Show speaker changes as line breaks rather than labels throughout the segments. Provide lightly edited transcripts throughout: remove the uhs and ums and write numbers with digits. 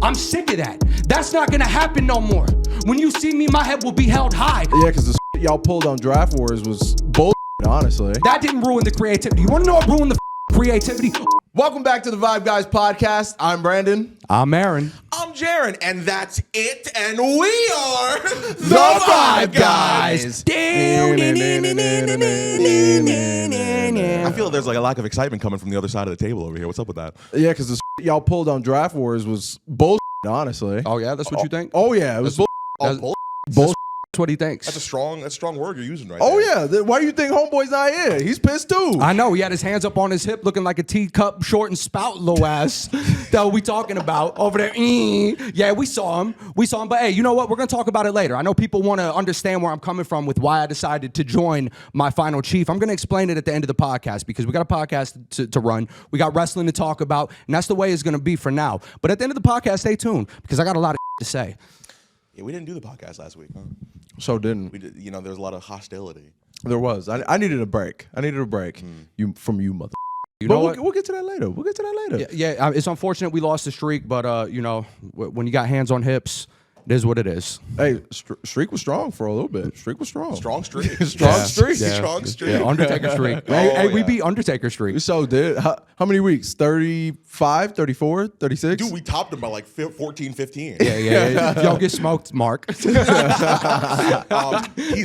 I'm sick of that. That's not gonna happen no more. When you see me, my head will be held high.
Yeah, because the y'all pulled on Draft Wars was bull, honestly.
That didn't ruin the creativity. You wanna know what ruined the creativity?
Welcome back to the VYBE Guys podcast. I'm Brandon.
I'm Aaron.
I'm Jaron, and that's it, and we are
The VYBE Guys.
I feel there's like a lack of excitement coming from the other side of the table over here. What's up with that?
Yeah, because the y'all pulled on Draft Wars was bull, honestly.
Oh yeah, that's what you think?
Oh yeah, it was bull.
Bull. That's what he thinks.
That's a strong word you're using right
Oh
there.
yeah, why do you think Homeboy's not here? He's pissed too.
I know, he had his hands up on his hip looking like a teacup, short and spout little ass that we talking about over there. Yeah, we saw him, but hey, you know what? We're gonna talk about it later. I know people want to understand where I'm coming from with why I decided to join my final chief. I'm gonna explain it at the end of the podcast because we got a podcast to run. We got wrestling to talk about, and that's the way it's gonna be for now. But at the end of the podcast, stay tuned because I got a lot of to say.
Yeah, we didn't do the podcast last week, huh?
So didn't.
We did. You know, there was a lot of hostility.
There was. I needed a break. You mother.
You know
what? We'll get to that later.
Yeah, it's unfortunate we lost the streak, but you know, when you got hands on hips, it is what it is.
Hey, streak was strong for a little bit. Streak was strong.
Strong streak.
Strong streak.
Yeah, Undertaker streak. Hey, we beat Undertaker streak.
So did. How many weeks? 35, 34, 36?
Dude, we topped him by like 14, 15.
Yeah. Y'all get smoked, Mark.
He's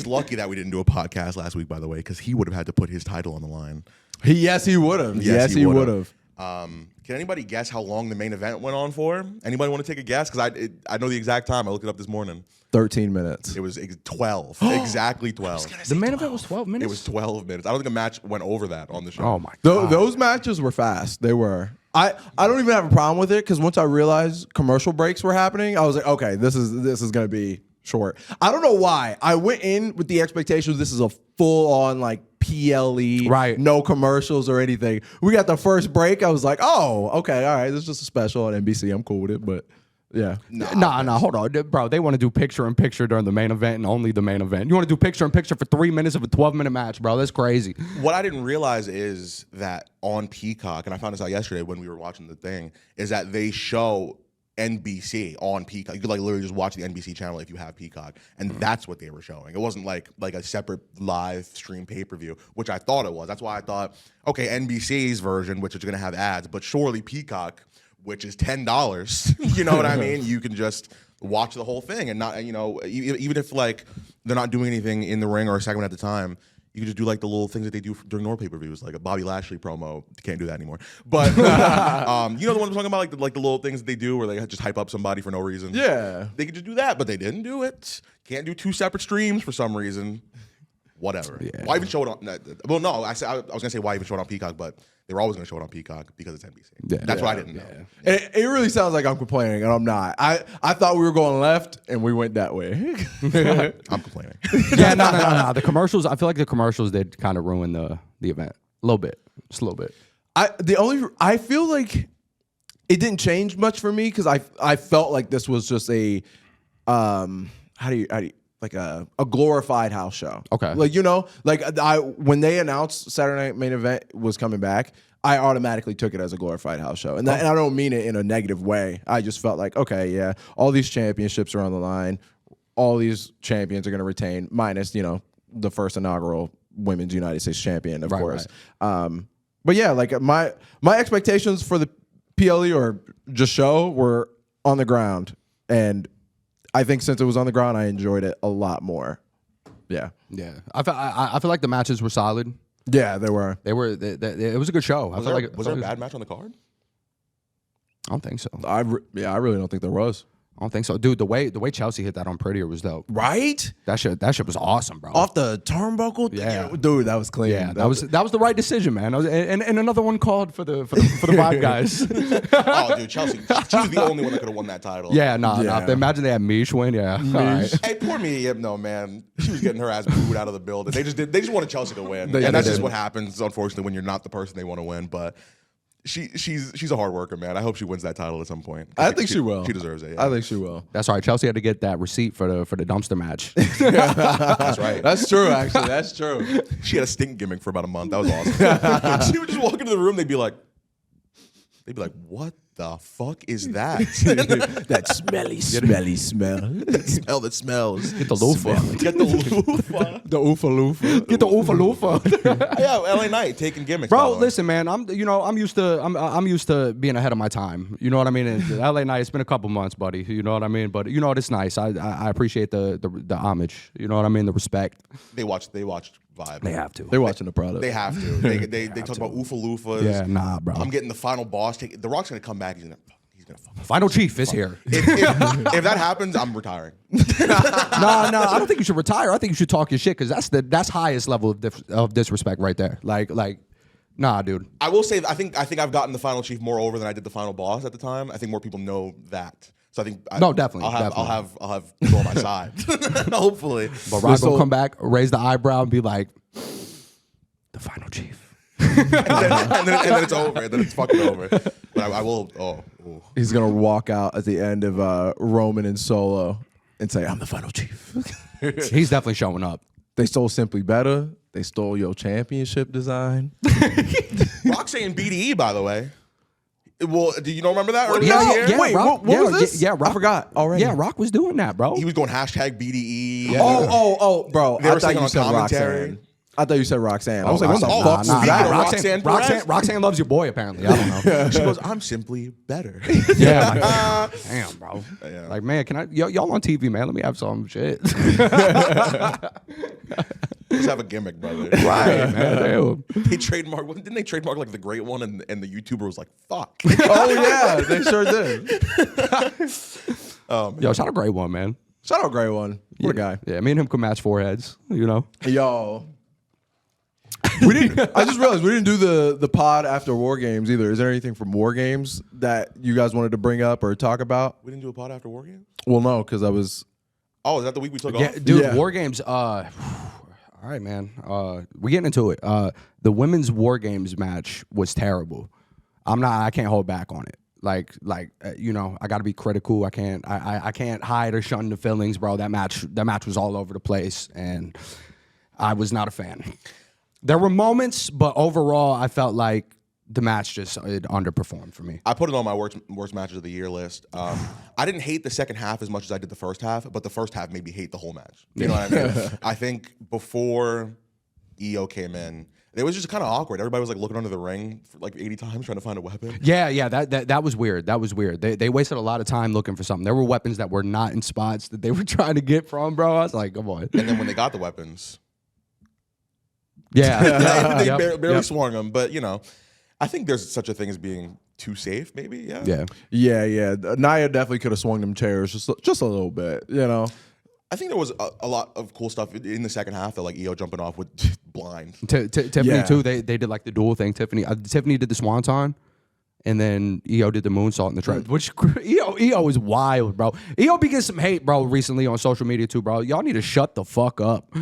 lucky that we didn't do a podcast last week, by the way, because he would have had to put his title on the line.
Yes, he would have. Yes, he would have.
Can anybody guess how long the main event went on for? Anybody want to take a guess? Because I know the exact time. I looked it up this morning.
13 minutes.
It was 12. Exactly 12.
The main event was 12 minutes?
It was 12 minutes. I don't think a match went over that on the show.
Oh, my God.
Those matches were fast. They were. I don't even have a problem with it because once I realized commercial breaks were happening, I was like, okay, this is going to be short. I don't know why. I went in with the expectations this is a full-on, like, PLE,
right?
No commercials or anything. We got the first break. I was like, oh, okay, all right. This is just a special on NBC. I'm cool with it, but yeah.
Nah, hold on. Bro, they want to do picture-in-picture during the main event and only the main event. You want to do picture-in-picture for 3 minutes of a 12-minute match, bro. That's crazy.
What I didn't realize is that on Peacock, and I found this out yesterday when we were watching the thing, is that they show NBC on Peacock. You could like literally just watch the NBC channel if you have Peacock, and that's what they were showing. It wasn't like a separate live stream pay-per-view, which I thought it was. That's why I thought, okay, NBC's version, which is going to have ads, but surely Peacock, which is $10, you know what I mean? You can just watch the whole thing and not, you know, even if like they're not doing anything in the ring or a segment at the time, you can just do like the little things that they do during normal pay-per-views, like a Bobby Lashley promo. You can't do that anymore. But you know the one I'm talking about, like the little things that they do where they just hype up somebody for no reason.
Yeah,
they could just do that, but they didn't do it. Can't do 2 separate streams for some reason. Whatever. Yeah. Why even show it on? Well, no, I was gonna say why even show it on Peacock, but they were always gonna show it on Peacock because it's NBC. Yeah. That's what I didn't know.
It really sounds like I'm complaining, and I'm not. I thought we were going left, and we went that way.
I'm complaining.
Yeah, no. The commercials. I feel like the commercials did kind of ruin the event a little bit, just a little bit.
I feel like it didn't change much for me because I felt like this was just a how do you like a glorified house show.
Okay.
Like, you know, like when they announced Saturday Night Main Event was coming back, I automatically took it as a glorified house show. And I don't mean it in a negative way. I just felt like, okay, yeah, all these championships are on the line. All these champions are going to retain, minus, you know, the first inaugural Women's United States champion, of course. Right. But yeah, like my expectations for the PLE or just show were on the ground. And I think since it was on the ground, I enjoyed it a lot more. Yeah.
I feel like the matches were solid.
Yeah, they were.
It was a good show.
Was there a bad match on the card?
I don't think so.
I really don't think there was.
I don't think so, dude. The way Chelsea hit that on Prettier was dope.
Right?
That shit was awesome, bro.
Off the turnbuckle,
yeah,
dude, that was clean.
Yeah, that was the right decision, man. And another one called for the VYBE Guys.
Oh, dude, Chelsea, she was the only one that could have won that title.
Yeah, nah. Imagine they had Mish win. Yeah,
right. Hey, poor Mia Yip, no man, she was getting her ass booed out of the building. They just wanted Chelsea to win, and that's just what happens, unfortunately, when you're not the person they want to win, but. She's a hard worker, man. I hope she wins that title at some point.
I think she will.
She deserves it. Yeah.
I think she will.
That's right. Chelsea had to get that receipt for the dumpster match.
That's right.
That's true, actually. That's true.
She had a stink gimmick for about a month. That was awesome. She would just walk into the room. They'd be like, what the fuck is that?
That smelly smell.
Smell that smells.
Get the loofah.
Get the loofah.
The oofa loofah.
Get the oofa loofah.
Yeah, LA Knight taking gimmicks.
Bro, listen, man. I'm used to being ahead of my time. You know what I mean? And LA Knight. It's been a couple months, buddy. You know what I mean? But you know what? It's nice. I appreciate the homage. You know what I mean? The respect.
They watched VYBE.
They have to.
They're watching the product.
They have to. They talk about Oofa Loofahs.
Yeah, nah, bro.
I'm getting the final boss. The Rock's gonna come back. He's gonna fuck.
Final Chief is here.
If that happens, I'm retiring.
No, I don't think you should retire. I think you should talk your shit because that's highest level of disrespect right there. Like, nah, dude.
I will say, I think I've gotten the Final Chief more over than I did the final boss at the time. I think more people know that. So I think
definitely.
I'll have people on my side. Hopefully.
But Rock will come back, raise the eyebrow, and be like, the Final Chief.
and then it's over. And then it's fucking over. But I will. Oh.
He's gonna walk out at the end of Roman and Solo and say, "I'm the Final Chief."
He's definitely showing up.
They stole Simply Better. They stole your championship design.
Rock saying BDE, by the way. Well, do you don't remember that?
Wait,
Rock,
what was this?
Yeah, Rock,
I forgot already.
Yeah, Rock was doing that, bro.
He was going hashtag BDE.
Yeah.
Oh, bro.
They were
I thought
saying
you
on
said
commentary.
Roxanne. I thought you said Roxanne. I was like, what the
oh,
fuck
nah,
was
nah,
that?
Roxanne
Roxanne loves your boy, apparently. I don't know.
She goes, I'm simply better.
Yeah. Like, damn, bro.
Yeah.
Like, man, can I? Y'all on TV, man. Let me have some shit.
Let's have a gimmick, brother.
Right, man.
They trademark. Didn't they trademark like the great one? And the YouTuber was like, "Fuck."
Oh yeah, they sure did.
Yo, shout out Great One, man.
Shout out Great One. What a guy.
Yeah, me and him could match foreheads. You know.
Yo. We didn't. I just realized we didn't do the pod after War Games either. Is there anything from War Games that you guys wanted to bring up or talk about?
We didn't do a pod after War Games.
Well, no, because I was.
Oh, is that the week we took
Yeah,
off?
dude.
Yeah.
War Games. All right, man. We getting into it. The women's War Games match was terrible. I can't hold back on it. You know, I got to be critical. I can't hide or shun the feelings, bro. That match was all over the place, and I was not a fan. There were moments, but overall, I felt like the match just it underperformed for me.
I put it on my worst matches of the year list. I didn't hate the second half as much as I did the first half, but the first half made me hate the whole match. You know what I mean? I think before EO came in, it was just kind of awkward. Everybody was like looking under the ring for like 80 times trying to find a weapon.
Yeah, that was weird. That was weird. They wasted a lot of time looking for something. There were weapons that were not in spots that they were trying to get from, bro. I was like, come on.
And then when they got the weapons,
Yeah,
they barely swung them. But you know, I think there's such a thing as being too safe. Maybe, yeah.
Yeah. Nia definitely could have swung them chairs just a little bit. You know.
I think there was a lot of cool stuff in the second half that like EO jumping off with blind.
Tiffany too. They did like the dual thing. Tiffany did the swanton, and then EO did the moonsault in the trap. Which EO is wild, bro. EO be getting some hate, bro, recently on social media too, bro. Y'all need to shut the fuck up.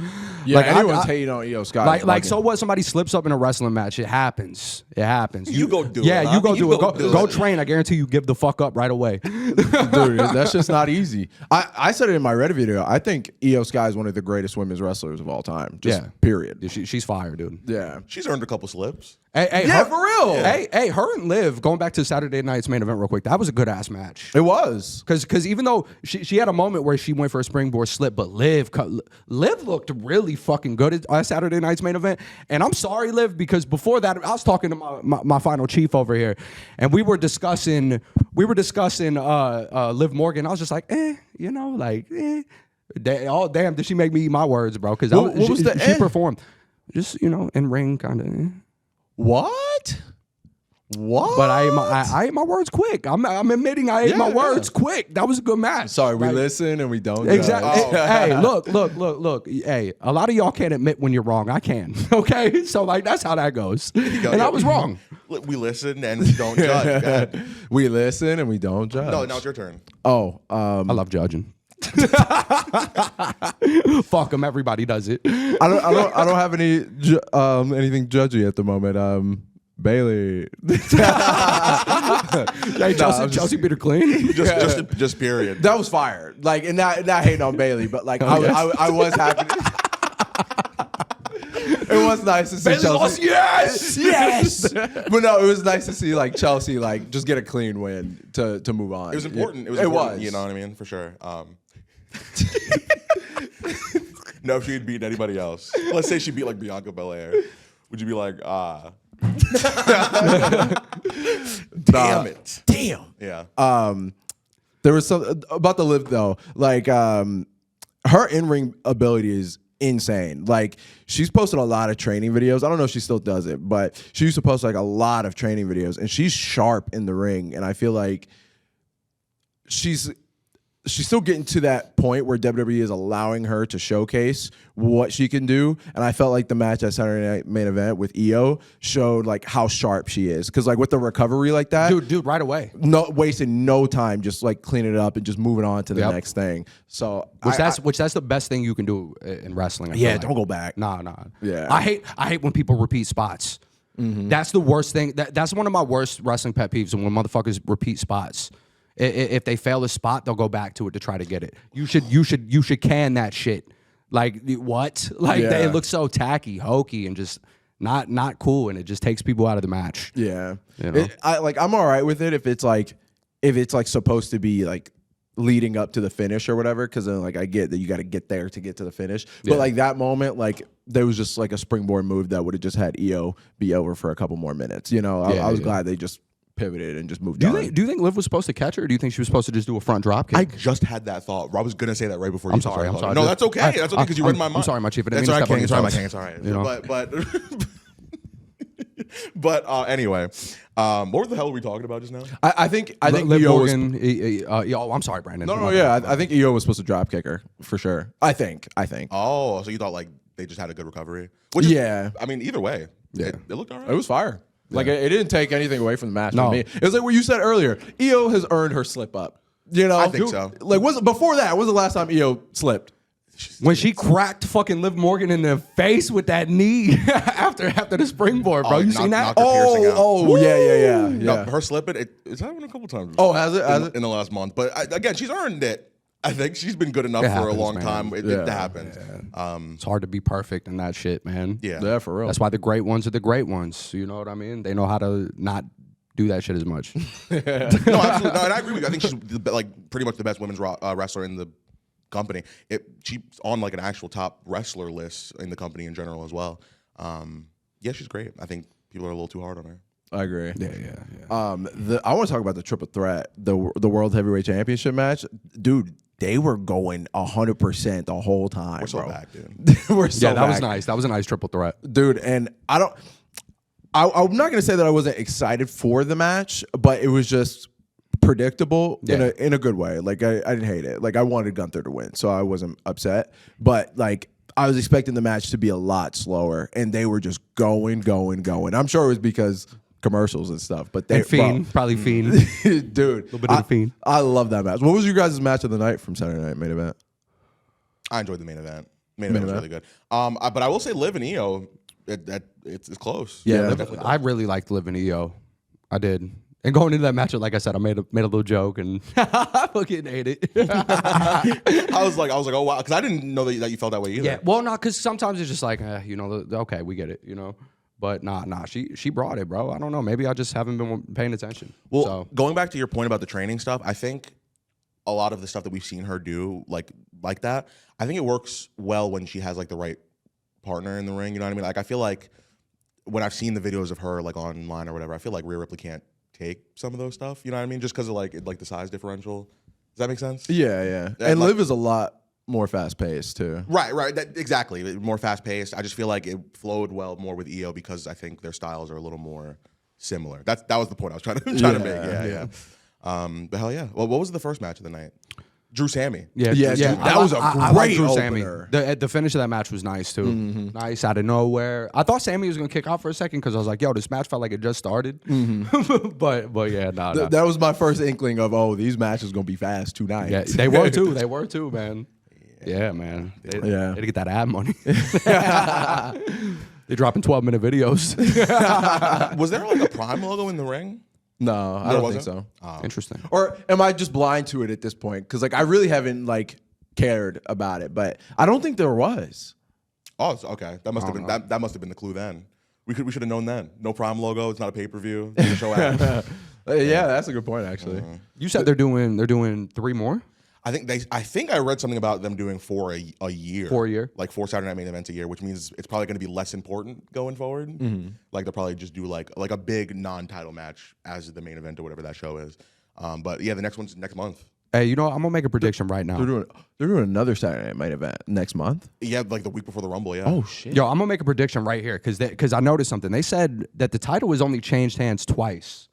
Yeah, like, anyone's hating on EO Scott.
Like so what? Somebody slips up in a wrestling match. It happens.
You go do it.
Yeah, you go do it. Go
it.
train. I guarantee you give the fuck up right away.
Dude, that's just not easy. I said it in my Reddit video. I think EO Sky is one of the greatest women's wrestlers of all time. Just period.
Yeah, she's fire, dude.
Yeah.
She's earned a couple slips.
Hey,
for real.
Hey, her and Liv, going back to Saturday night's main event real quick, that was a good ass match.
It was.
Because even though she had a moment where she went for a springboard slip, but Liv looked really fucking good at Saturday night's main event. And I'm sorry, Liv, because before that, I was talking to my final chief over here, and we were discussing Liv Morgan. I was just like, you know, like, damn, did she make me eat my words, bro? Because she performed. Just, you know, in ring kind of.
What?
But I ate my words quick. I'm admitting I ate my words quick. That was a good match.
Sorry, we listen and we don't.
Exactly.
Judge.
Hey, look. Hey, a lot of y'all can't admit when you're wrong. I can. Okay, so like that's how that goes. And I was wrong.
We listen and we don't judge. Go ahead.
We listen and we don't judge.
No, now it's your turn.
Oh,
I love judging. Fuck them. Everybody does it.
I don't have any anything judgy at the moment. Bailey.
Hey, Chelsea beat her clean.
Just period.
That was fire. Like, and not hating on Bailey, but like I was happy. It was nice to see
Bayley
Chelsea.
lost. Yes, yes.
But no, it was nice to see like Chelsea like just get a clean win to move on.
It was important.
It
important,
was.
You know what I mean? For sure. No, if she had beaten anybody else. Let's say she beat like Bianca Belair. Would you be like, damn it.
Damn.
Yeah.
There was some about the Liv though. Like her in-ring ability is insane. Like she's posted a lot of training videos. I don't know if she still does it, but she used to post like a lot of training videos, and she's sharp in the ring. And I feel like she's still getting to that point where WWE is allowing her to showcase what she can do. And I felt like the match at Saturday Night Main Event with Io showed like how sharp she is. Because like with the recovery like that,
dude, right away.
no wasting no time, just like cleaning it up and just moving on to the next thing. So
That's the best thing you can do in wrestling. I feel like.
don't go back.
Nah.
Yeah.
I hate when people repeat spots. That's the worst thing. That's one of my worst wrestling pet peeves. When motherfuckers repeat spots. If they fail a spot, they'll go back to it to try to get it. You should can that shit. Like what? Like it looks so tacky, hokey, and just not cool, and it just takes people out of the match.
Yeah.
You know?
I'm all right with it if it's like supposed to be like leading up to the finish or whatever, because then like I get that you got to get there to get to the finish. But like that moment, like there was just like a springboard move that would have just had Io be over for a couple more minutes. You know, I was glad they just pivoted and just moved on.
Do you think Liv was supposed to catch her, or do you think she was supposed to just do a front drop kick?
I just had that thought. I was gonna say that right before you.
I'm sorry.
No, that's okay. That's okay because you read my mind.
I'm sorry, my chief. I didn't
That's
mean
all
to
right,
step on
King.
your
It's all right,
toes.
my King. It's all right. But anyway, what the hell were we talking about just now?
I think
Liv
Io was,
Morgan. I'm sorry, Brandon.
I think Io was supposed to drop kick her for sure. I think.
Oh, so you thought like they just had a good recovery? Which is,
Yeah.
I mean, either way,
Yeah.
it looked all right.
It was fire. Like it didn't take anything away from the match.
No.
For me. It was like what you said earlier. Io has earned her slip up. You know,
I think so.
Like before that? When was the last time Io slipped?
When she cracked fucking Liv Morgan in the face with that knee after the springboard, bro. You seen that?
knocked her piercing out.
Yeah.
No, her slipping. It's happened a couple times.
Oh, has it?
In the last month, but again, she's earned it. I think she's been good enough
It
for
happens,
a long
man.
time. It happens.
It's hard to be perfect in that shit, man.
Yeah,
for real.
That's why the great ones are the great ones. You know what I mean? They know how to not do that shit as much.
No, absolutely. No, and I agree with you. I think she's like pretty much the best women's wrestler in the company. She's on like an actual top wrestler list in the company in general as well. Yeah, she's great. I think people are a little too hard on her.
I agree.
Yeah.
I want to talk about the triple threat, the World Heavyweight Championship match, dude. They were going 100% the whole time.
We're so
bro.
back, dude.
We're so
That was
back.
nice. That was a nice triple threat.
Dude. And I'm not gonna say that I wasn't excited for the match, but it was just predictable in a good way. Like I didn't hate it. Like I wanted Gunther to win, so I wasn't upset. But like I was expecting the match to be a lot slower, and they were just going. I'm sure it was because commercials and stuff, but they
Fiend, probably Fiend.
dude, a
little bit of the Fiend.
I love that match. What was your guys' match of the night from Saturday Night Main Event?
I enjoyed the main event. Main event was really good. But I will say, Liv and Io, it's close.
Yeah,
they're definitely
I really liked Liv and Io. I did. And going into that match, like I said, I made a little joke and I fucking ate it.
I was like, oh wow, because I didn't know that you felt that way either.
Yeah, well, no, because sometimes it's just like, okay, we get it, But nah, she brought it, bro. I don't know. Maybe I just haven't been paying attention.
Well, going back to your point about the training stuff, I think a lot of the stuff that we've seen her do, like that, I think it works well when she has like the right partner in the ring. You know what I mean? Like I feel like when I've seen the videos of her like online or whatever, I feel like Rhea Ripley can't take some of those stuff. You know what I mean? Just because of like the size differential. Does that make sense?
Yeah. And Liv is a lot more fast paced too.
Right. Exactly. More fast paced. I just feel like it flowed well more with Io because I think their styles are a little more similar. That was the point I was trying to make. Yeah. But hell yeah. Well, what was the first match of the night? Drew Sammy.
Yeah. That was a great
Drew
opener.
Sammy. The finish of that match was nice too. Nice out of nowhere. I thought Sammy was gonna kick off for a second because I was like, "Yo, this match felt like it just started." but yeah, nah.
That was my first inkling of these matches gonna be fast tonight.
Yeah, they were too, man. Yeah, man. They had to get that ad money. They're dropping 12-minute videos.
Was there like a Prime logo in the ring?
No, I don't think so.
Interesting.
Or am I just blind to it at this point? Because like I really haven't like cared about it, but I don't think there was.
Oh, okay. That must have been that must have been the clue then. We should have known then. No Prime logo. It's not a pay-per-view. Show ad.
Yeah, that's a good point actually.
You said they're doing 3 more.
I think I read something about them doing 4 a year.
4 a year?
Like 4 Saturday Night Main Events a year, which means it's probably going to be less important going forward. Like they'll probably just do like a big non-title match as the main event or whatever that show is. But yeah, the next one's next month.
Hey, you know, I'm gonna make a prediction right now.
They're doing another Saturday Night Main Event next month.
Yeah, like the week before the Rumble. Yeah.
Oh shit.
Yo, I'm gonna make a prediction right here because I noticed something. They said that the title has only changed hands twice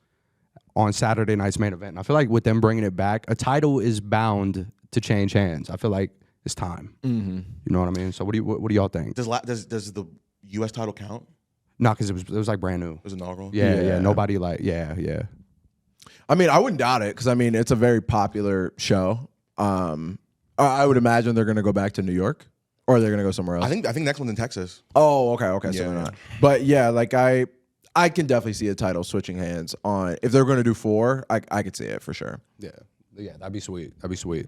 on Saturday night's main event. And I feel like with them bringing it back, a title is bound to change hands. I feel like it's time. You know what I mean? So what do y'all think?
Does the U.S. title count?
No, because it was like brand new.
It was inaugural.
Yeah. Nobody yeah.
I mean, I wouldn't doubt it because I mean it's a very popular show. I would imagine they're gonna go back to New York, or they're gonna go somewhere else.
I think next one's in Texas.
Oh, okay. So
Yeah.
they're not. But yeah, like I can definitely see a title switching hands on if they're gonna do 4. I could see it for sure.
Yeah, that'd be sweet.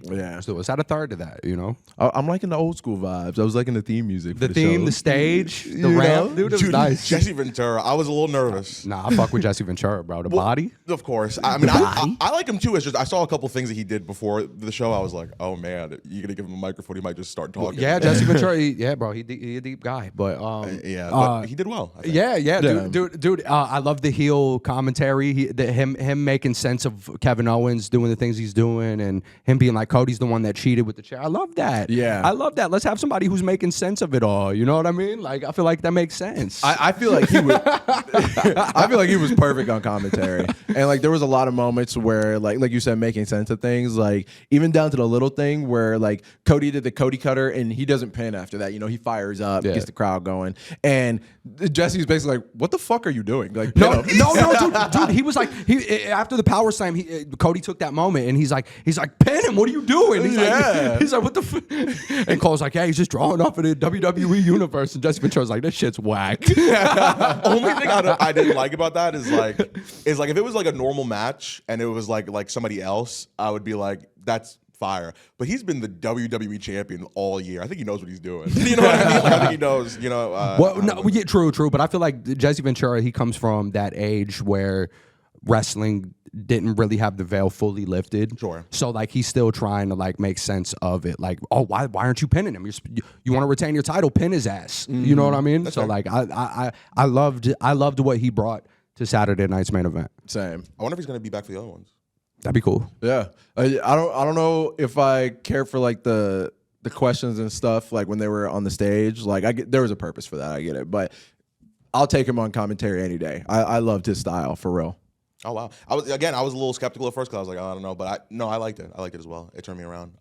Yeah.
So let's add a third to that, you know?
I'm liking the old school vibes. I was liking the theme music. For
The theme,
show.
the stage, the
You
ramp,
know?
dude, it was nice.
Jesse Ventura. I was a little nervous.
Nah, I fuck with Jesse Ventura, bro. The body.
Of course. I mean, I like him too. It's just I saw a couple things that he did before the show. I was like, oh man, you're gonna give him a microphone, he might just start talking.
Yeah, Jesse Ventura. Bro, he a deep guy, but
but he did well. I think.
Yeah, dude. I love the heel commentary. Him making sense of Kevin Owens doing the things he's doing, and him being like Cody's the one that cheated with the chair. I love that.
Yeah,
I love that. Let's have somebody who's making sense of it all. You know what I mean? Like I feel like that makes sense.
I feel like he would. I feel like he was perfect on commentary, and like there was a lot of moments where like you said, making sense of things. Like even down to the little thing where like Cody did the Cody cutter, and he doesn't pin after that. You know, he fires up, gets the crowd going, and Jesse's basically like, "What the fuck are you doing?" Like,
no, dude. He was like, after the power slam, Cody took that moment, and he's like, pin him. What are you doing? He's like, what the? And Cole's like, yeah, he's just drawing off of the WWE universe, and Jesse Ventura's like, this shit's whack.
Only thing I didn't like about that is like if it was like a normal match and it was like somebody else, I would be like, that's fire. But he's been the WWE champion all year. I think he knows what he's doing. You know what I mean? Like, I think he knows. You know.
Well, no, yeah, true. But I feel like Jesse Ventura, he comes from that age where wrestling didn't really have the veil fully lifted. Sure. So like he's still trying to like make sense of it. Like, oh, why aren't you pinning him? You want to retain your title? Pin his ass. You know what I mean? That's so fair. Like I loved what he brought to Saturday night's main event.
Same.
I wonder if he's gonna be back for the other ones.
That'd be cool.
Yeah. I don't know if I care for like the questions and stuff like when they were on the stage. Like there was a purpose for that. I get it, but I'll take him on commentary any day. I loved his style for real.
Oh wow! I was a little skeptical at first because I was like, oh, I don't know, but I liked it. I liked it as well. It turned me around.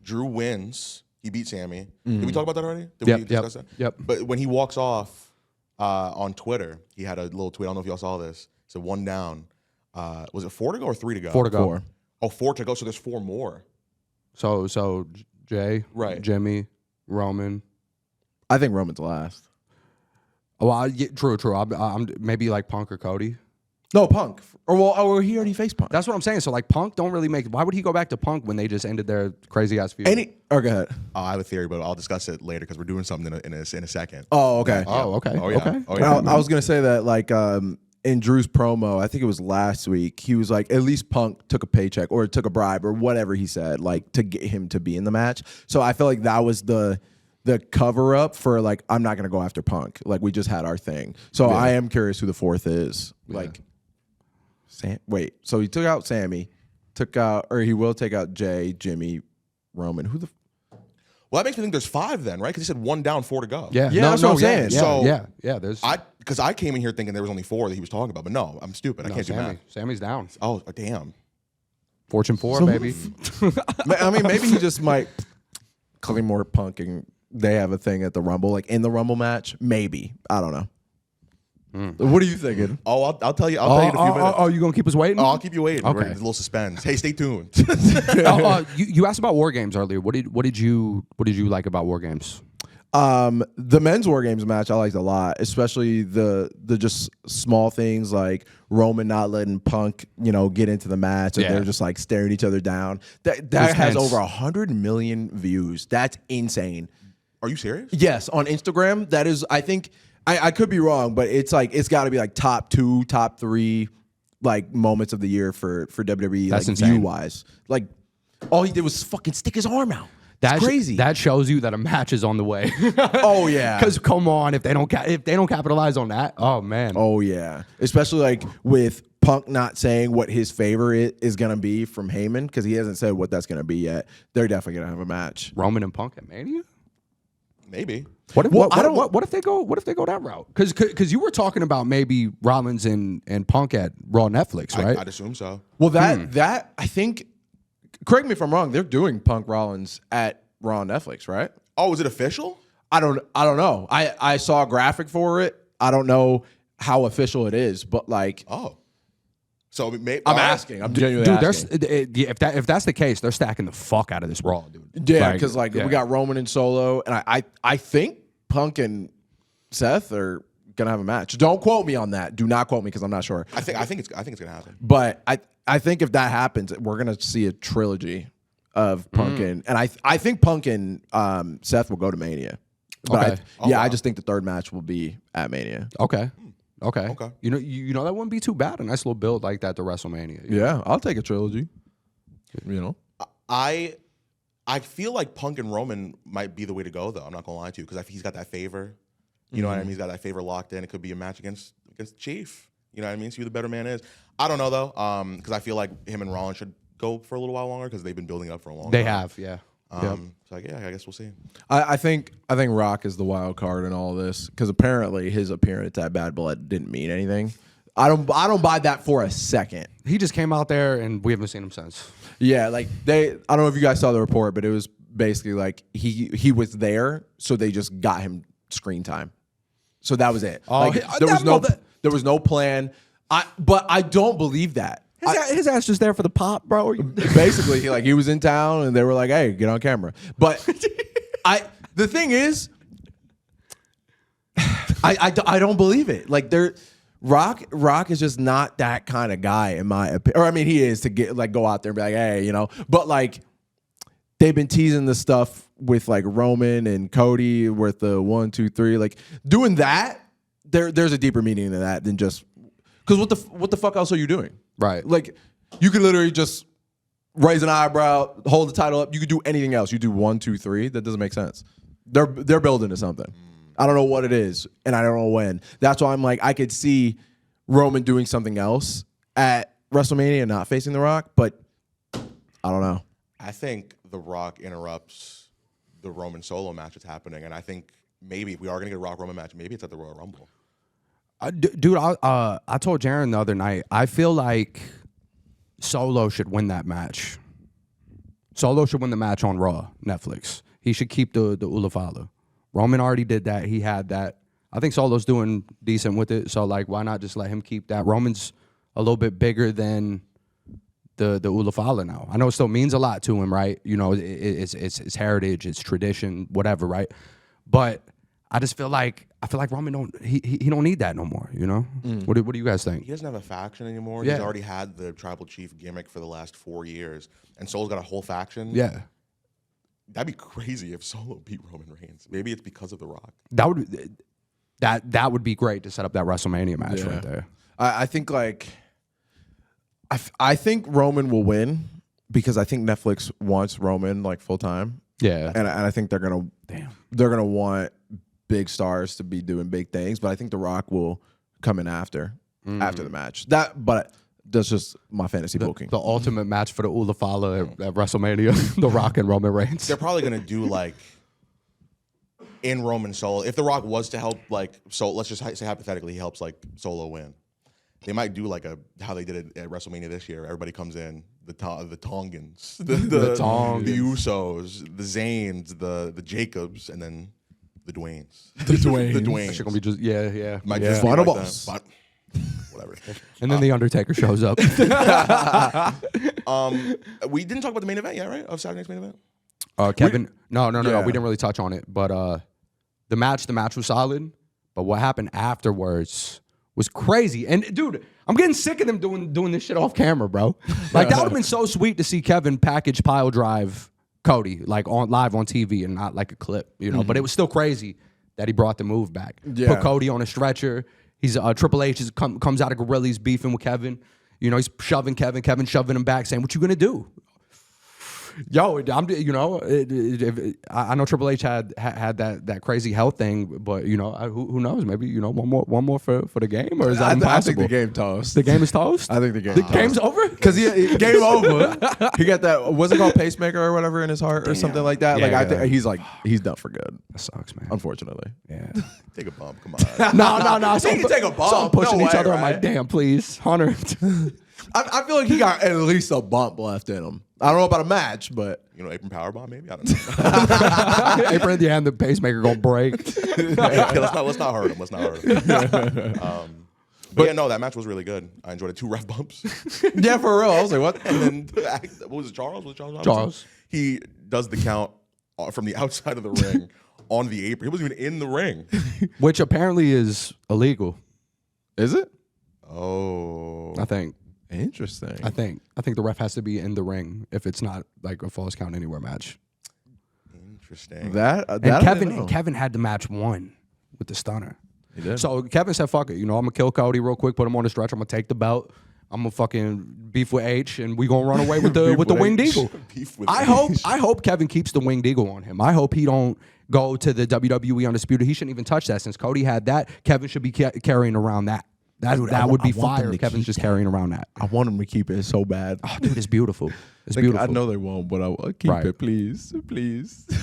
Drew wins. He beat Sammy. Did we talk about that already? Did we discuss that?
Yep.
But when he walks off on Twitter, he had a little tweet. I don't know if y'all saw this. It said 1 down. Was it 4 to go or 3 to go?
4 to go.
4 to go. So there's 4 more.
So Jay,
right?
Jimmy, Roman.
I think Roman's last.
Well, true. I'm maybe like Punk or Cody.
No, Punk. Or he already faced Punk.
That's what I'm saying. So like Punk don't really make. Why would he go back to Punk when they just ended their crazy ass feud?
Go ahead.
I have a theory, but I'll discuss it later because we're doing something in a second.
Oh, okay.
Oh, okay.
Oh, yeah.
Okay.
Oh, yeah.
I was gonna say that like in Drew's promo, I think it was last week, he was like, at least Punk took a paycheck or took a bribe or whatever he said, like to get him to be in the match. So I feel like that was the cover up for like, I'm not gonna go after Punk. Like we just had our thing. So I am curious who the 4th is. Like so he took out Sammy, he will take out Jay, Jimmy, Roman.
Well, that makes me think there's 5 then, right? Because he said 1 down, 4 to go.
Yeah, that's what I'm saying.
Yeah. There's
because I came in here thinking there was only 4 that he was talking about, but no, I'm stupid. I can't do math.
Sammy's down.
Oh, damn.
Fortune 4, baby.
I mean, maybe he just might claim more Punk and they have a thing at the Rumble, like in the Rumble match. Maybe. I don't know. What are you thinking?
Oh, I'll tell you. I'll tell you in a few minutes.
Oh, you gonna keep us waiting?
Oh, I'll keep you waiting.
Okay.
There's a little suspense. Hey, stay tuned.
You asked about War Games earlier. What did you like about War Games?
The men's War Games match I liked a lot, especially the just small things like Roman not letting Punk, get into the match, and they're just like staring each other down. That has over 100 million views. That's insane.
Are you serious?
Yes, on Instagram. That is, I think, I could be wrong, but it's like it's got to be like top 2, top 3, like moments of the year for WWE,
That's
like
insane.
view wise. Like all he did was fucking stick his arm out.
That's
crazy.
That shows you that a match is on the way.
Oh yeah.
Because come on, if they don't capitalize on that, oh man.
Oh yeah. Especially like with Punk not saying what his favor is gonna be from Heyman, because he hasn't said what that's gonna be yet. They're definitely gonna have a match.
Roman and Punk at Mania.
Maybe.
What if,
Well,
what if they go that route? Because you were talking about maybe Rollins and Punk at Raw Netflix, right?
I'd assume so.
Well, that I think. Correct me if I'm wrong. They're doing Punk Rollins at Raw Netflix, right?
Oh, is it official?
I don't know. I saw a graphic for it. I don't know how official it is, but like,
Oh. So maybe
I'm asking. I'm genuinely asking.
If that's the case, they're stacking the fuck out of this Raw, dude.
Yeah, because we got Roman and Solo, and I think Punk and Seth are gonna have a match. Don't quote me on that. Do not quote me because I'm not sure.
I think it's gonna happen.
But I think if that happens, we're gonna see a trilogy of Punk and I think Punk and Seth will go to Mania. But
Okay.
I just think the third match will be at Mania.
Okay.
Okay.
You know that wouldn't be too bad. A nice little build like that to WrestleMania.
Yeah, I'll take a trilogy. You know,
I feel like Punk and Roman might be the way to go, though. I'm not gonna lie to you, because he's got that favor. You know what I mean? He's got that favor locked in. It could be a match against Chief. You know what I mean? See who the better man is. I don't know though, because I feel like him and Rollins should go for a little while longer because they've been building up for a long time.
They have, yeah.
So I guess we'll see.
I think Rock is the wild card in all this because apparently his appearance at Bad Blood didn't mean anything. I don't buy that for a second.
He just came out there and we haven't seen him since.
Yeah, like I don't know if you guys saw the report, but it was basically like he was there, so they just got him screen time. So that was it.
Oh,
Like, there was no plan. But I don't believe that.
His ass just there for the pop, bro.
Basically, he was in town and they were like, "Hey, get on camera." But the thing is, I don't believe it. Like Rock is just not that kind of guy in my opinion. Or I mean, he is to get go out there and be like, "Hey," you know. But like they've been teasing the stuff with like Roman and Cody with the 1, 2, 3, like doing that. There's a deeper meaning to that than just because what the fuck else are you doing?
Right.
Like you could literally just raise an eyebrow, hold the title up. You could do anything else. You do 1, 2, 3. That doesn't make sense. They're building to something. I don't know what it is, and I don't know when. That's why I'm like, I could see Roman doing something else at WrestleMania and not facing The Rock, but I don't know.
I think The Rock interrupts the Roman Solo match that's happening, and I think maybe if we are going to get a Rock Roman match, maybe it's at the Royal Rumble.
Dude, I told Jaren the other night, I feel like Solo should win that match. Solo should win the match on Raw, Netflix. He should keep the Ulafala. Roman already did that. He had that. I think Solo's doing decent with it, so like, why not just let him keep that? Roman's a little bit bigger than the Ulafala now. I know it still means a lot to him, right? You know, it's heritage, it's tradition, whatever, right? But I just feel like Roman don't need that no more. You know, what do you guys think?
He doesn't have a faction anymore.
Yeah.
He's already had the tribal chief gimmick for the last 4 years, and Solo's got a whole faction.
Yeah,
that'd be crazy if Solo beat Roman Reigns. Maybe it's because of The Rock.
That would be great to set up that WrestleMania match right there.
I think I think Roman will win because I think Netflix wants Roman like full time.
Yeah,
and I think they're gonna want big stars to be doing big things, but I think The Rock will come in after the match. But that's just my fantasy booking.
The ultimate match for the Ulafala at WrestleMania, The Rock and Roman Reigns.
They're probably gonna do like in Roman Solo. If The Rock was to help let's just say hypothetically he helps like Solo win. They might do like how they did it at WrestleMania this year. Everybody comes in, the Tongans, the Usos, the Zanes, the Jacobs, and then the Dwaynes.
The Dwaynes.
The Dwaynes.
That shit gonna be just yeah.
Might just be
Final
like
boss.
that. Whatever.
And then the Undertaker shows up.
We didn't talk about the main event yet, right? Of Saturday night's main event.
Kevin, no.
Yeah.
We didn't really touch on it, but the match was solid. But what happened afterwards was crazy. And dude, I'm getting sick of them doing this shit off camera, bro. Like that would have been so sweet to see Kevin package pile drive Cody, like live on TV and not like a clip, you know. But it was still crazy that he brought the move back.
Yeah.
Put Cody on a stretcher. He's Triple H comes out of Gorilla. He's beefing with Kevin. You know, he's shoving Kevin. Kevin shoving him back, saying, "What you gonna do?" Yo, I know Triple H had that crazy health thing, but you know, who knows? Maybe one more for the game, or is that impossible?
I think the game toast.
The game is toast.
I think the game.
Game's over
Because he game over. He got that. What's it called, pacemaker or whatever in his heart or something like that.
Yeah,
like
yeah.
I think he's done for good.
That sucks, man.
Unfortunately.
Yeah.
Take a bump. Come on.
No.
He can take a bump.
So I'm pushing
No
each
way,
other. I'm
right?
like, damn, please, Hunter.
I feel like he got at least a bump left in him. I don't know about a match, but
Apron powerbomb maybe. I don't know.
Apron at the end, the pacemaker gonna break.
Okay, let's not hurt him. Let's not hurt him. But yeah, no, that match was really good. I enjoyed it. 2 ref bumps.
yeah, for real. I was like, what?
And then what was it? Charles? Was it Charles? Robinson?
Charles.
He does the count from the outside of the ring on the apron. He wasn't even in the ring.
Which apparently is illegal.
Is it?
Oh,
I think.
Interesting.
I think the ref has to be in the ring if it's not like a false count anywhere match.
interesting.
That
And
I
Kevin
didn't know.
Kevin had the match won with the stunner.
He did.
So Kevin said, "Fuck it, I'm gonna kill Cody real quick, put him on the stretcher. I'm gonna take the belt. I'm gonna fucking beef with H, and we gonna run away with the
Beef
the
with
winged
H.
eagle."
Beef with
I hope Kevin keeps the winged eagle on him. I hope he don't go to the WWE Undisputed. He shouldn't even touch that since Cody had that. Kevin should be carrying around that.
Dude,
That would be
I want them
fire.
to
If Kevin's
keep
just
that.
carrying around that.
I want him to keep it so bad.
Oh, dude, it's beautiful. It's
Like,
beautiful.
I know they won't, but I'll keep
Right.
it, please,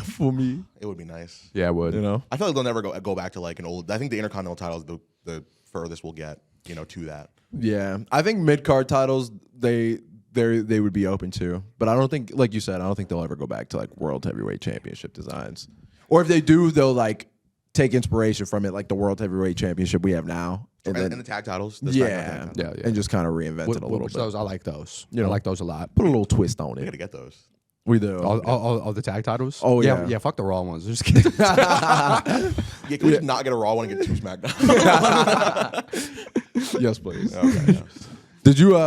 for me.
It would be nice.
Yeah, it would.
You know.
I feel like they'll never go back to like an old. I think the Intercontinental title is the furthest we'll get. To that.
Yeah, I think mid card titles they would be open to, but I don't think, like you said, I don't think they'll ever go back to like World Heavyweight Championship designs. Or if they do, they'll like take inspiration from it, like the World Heavyweight Championship we have now,
And
then
the tag titles. The SmackDown tag
yeah,
titles.
Yeah.
and just kind of reinvent it a little
Which
bit.
those I like those.
You know.
I like those a lot.
Put a little twist on
We
it.
gotta get those.
We do.
All the tag titles.
Oh, yeah.
yeah. Fuck the Raw ones. Just kidding.
Yeah, can we just not get a Raw one and get 2 SmackDown?
Yes, please.
Okay, yeah.
Did you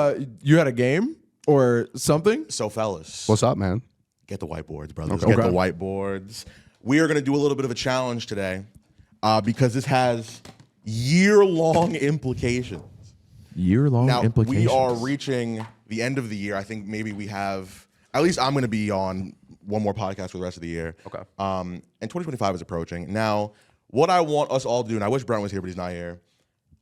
you had a game or something?
So, fellas,
What's up, man?
get the whiteboards, brothers.
Okay.
Get the whiteboards. We are going to do a little bit of a challenge today because this has year-long implications.
Year-long
Now,
implications.
we are reaching the end of the year. I think maybe we have, at least I'm going to be on one more podcast for the rest of the year.
Okay.
And 2025 is approaching. Now, what I want us all to do, and I wish Brent was here, but he's not here.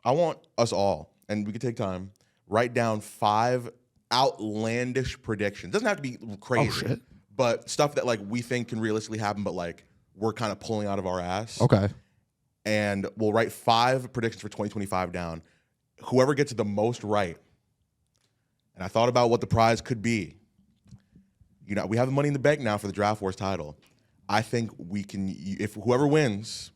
I want us all, and we could take time, write down 5 outlandish predictions. Doesn't have to be crazy.
Oh, shit.
But stuff that like we think can realistically happen, but like we're kind of pulling out of our ass.
Okay.
And we'll write 5 predictions for 2025 down. Whoever gets the most right, and I thought about what the prize could be. We have the money in the bank now for the Draft Wars title. I think we can, if whoever wins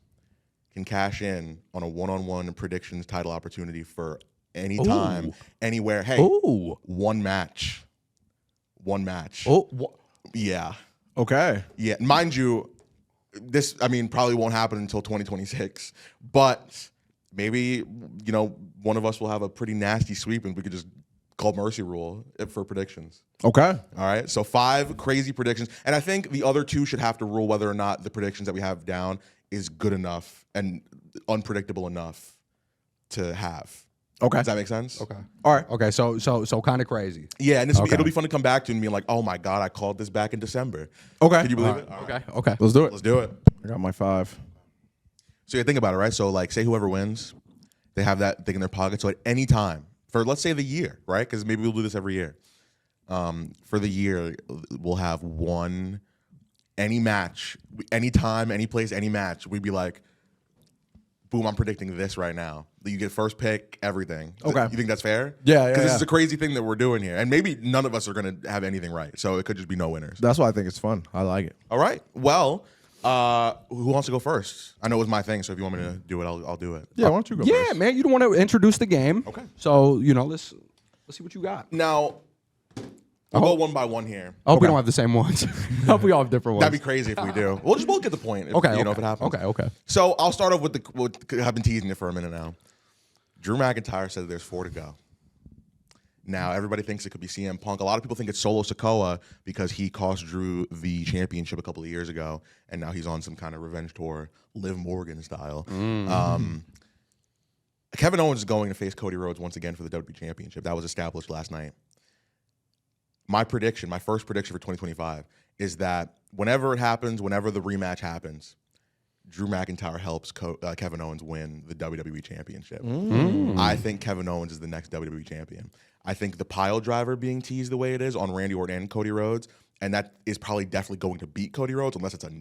can cash in on a one-on-one predictions title opportunity for any time,
Ooh.
anywhere. Hey,
Ooh.
one match. One match.
Oh.
Yeah.
Okay.
Yeah. Mind you, this, probably won't happen until 2026, but maybe, one of us will have a pretty nasty sweep and we could just call Mercy Rule for predictions.
Okay.
All right. So 5 crazy predictions. And I think the other 2 should have to rule whether or not the predictions that we have down is good enough and unpredictable enough to have.
Okay.
Does that make sense?
Okay.
All right.
Okay. So kind of crazy.
Yeah. And
Okay.
it'll be fun to come back to and be like, oh my God, I called this back in December.
Okay.
Can you believe it? All
Okay.
right.
Okay.
Let's do it.
Let's do it.
I got my 5.
So you think about it, right? So like, say whoever wins, they have that thing in their pocket. So at any time for, let's say, the year, right? Because maybe we'll do this every year. For the year, we'll have any match, any time, any place, any match. We'd be like, boom, I'm predicting this right now. You get first pick, everything.
Okay.
You think that's fair?
Yeah,
Because this
yeah.
is a crazy thing that we're doing here. And maybe none of us are going to have anything right. So it could just be no winners.
That's why I think it's fun. I like it.
All right. Well, who wants to go first? I know it was my thing, so if you want me to do it, I'll do it.
Yeah, why don't you go
Yeah,
first?
man. You don't want to introduce the game.
Okay.
So let's see what you got.
Now, we'll go one by one here.
I hope we don't have the same ones. I hope we all have different ones.
That'd be crazy if we do. We'll just both get the point. If,
Okay.
if
okay.
it happens.
Okay.
So I'll start off with I've been teasing it for a minute now. Drew McIntyre said there's 4 to go. Now everybody thinks it could be CM Punk. A lot of people think it's Solo Sikoa because he cost Drew the championship a couple of years ago, and now he's on some kind of revenge tour, Liv Morgan style. Kevin Owens is going to face Cody Rhodes once again for the WWE Championship. That was established last night. My first prediction for 2025 is that whenever it happens, whenever the rematch happens, Drew McIntyre helps Kevin Owens win the WWE Championship. I think Kevin Owens is the next WWE Champion. I think the pile driver being teased the way it is on Randy Orton and Cody Rhodes, and that is probably definitely going to beat Cody Rhodes unless it's a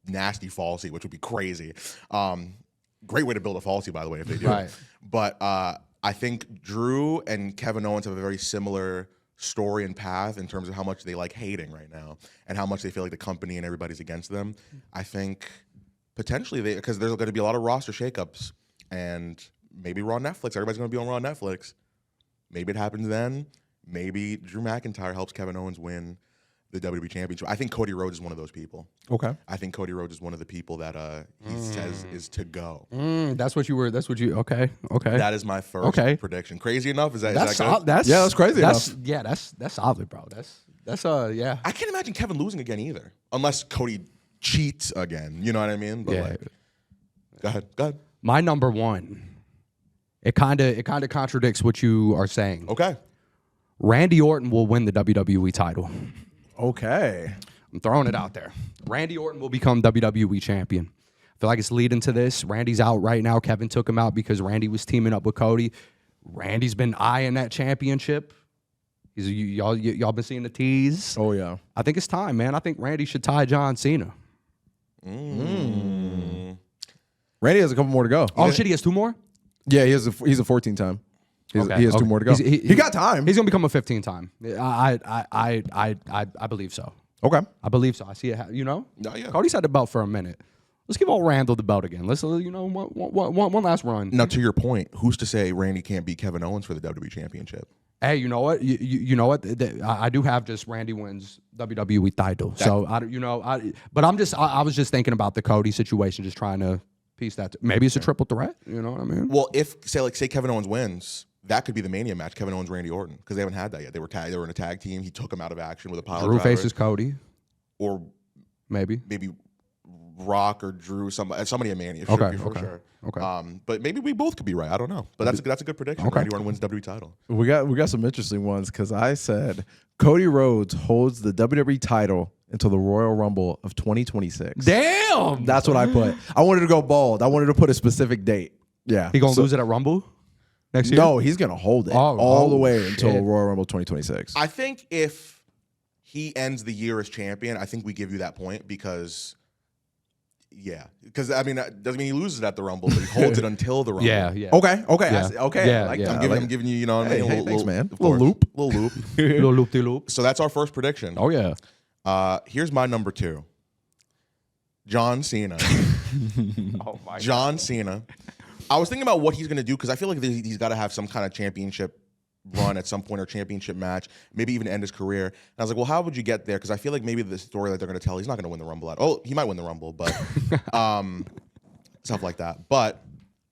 nasty falsie, which would be crazy. Great way to build a falsie, by the way, if they do.
Right.
But I think Drew and Kevin Owens have a very similar story and path in terms of how much they like hating right now and how much they feel like the company and everybody's against them. I think potentially because there's going to be a lot of roster shakeups, and maybe Raw Netflix. Everybody's going to be on Raw Netflix. Maybe it happens then. Maybe Drew McIntyre helps Kevin Owens win the WWE Championship. I think Cody Rhodes is one of those people.
Okay.
I think Cody Rhodes is one of the people that he says is to go.
That's what you. Okay.
That is my first prediction. Crazy enough? Is that good?
That's crazy enough.
Yeah, that's solid, bro. That's yeah.
I can't imagine Kevin losing again either, unless Cody cheats again. You know what I mean? But
Yeah.
Go ahead.
My number one. It kind of contradicts what you are saying.
Okay.
Randy Orton will win the WWE title.
Okay.
I'm throwing it out there. Randy Orton will become WWE champion. I feel like it's leading to this. Randy's out right now. Kevin took him out because Randy was teaming up with Cody. Randy's been eyeing that championship. Y'all been seeing the tease.
Oh yeah.
I think it's time, man. I think Randy should tie John Cena.
Randy has a couple more to go.
Oh shit, he has 2 more?
Yeah, he's a 14-time. He has 2 more to go. He got time.
He's gonna become a 15-time. I believe so.
Okay.
I believe so. I see it.
No, yeah.
Cody's had the belt for a minute. Let's give old Randall the belt again. Let's one last run.
Now, to your point, who's to say Randy can't beat Kevin Owens for the WWE Championship?
Hey, you know what? You know what? I do have just Randy wins WWE title. So but I was just thinking about the Cody situation, just trying to piece that. Maybe it's a triple threat. You know what I mean?
Well, if say Kevin Owens wins, that could be the Mania match. Kevin Owens, Randy Orton, because they haven't had that yet. They were in a tag team. He took him out of action with a pile
Drew
driver.
faces Cody,
or
maybe
Rock or Drew, somebody in Mania.
Okay.
Sure.
Okay.
But maybe we both could be right. I don't know. But that's a good prediction.
Okay.
Randy Orton wins WWE title.
We got some interesting ones because I said Cody Rhodes holds the WWE title until the Royal Rumble of 2026.
Damn,
That's what I put. I wanted to go bold. I wanted to put a specific date. Yeah.
he gonna lose it at Rumble next year?
No, he's gonna hold it all the way until
shit.
Royal Rumble 2026.
I think if he ends the year as champion, I think we give you that point because I mean that doesn't mean he loses it at the Rumble, but he holds it until the Rumble.
Yeah.
Okay.
Yeah.
Okay.
Yeah,
I'm giving you, you know what I mean?
Hey, thanks, man.
Of
Little
course.
loop.
Little loop.
Little loop-de-loop.
So that's our first prediction.
Oh yeah.
Here's my number 2. John Cena.
Oh my
John Cena. I was thinking about what he's going to do because I feel like he's got to have some kind of championship run at some point or championship match, maybe even end his career. And I was like, well, how would you get there? Because I feel like maybe the story that they're going to tell, he's not going to win the Rumble. He might win the Rumble, but stuff like that. But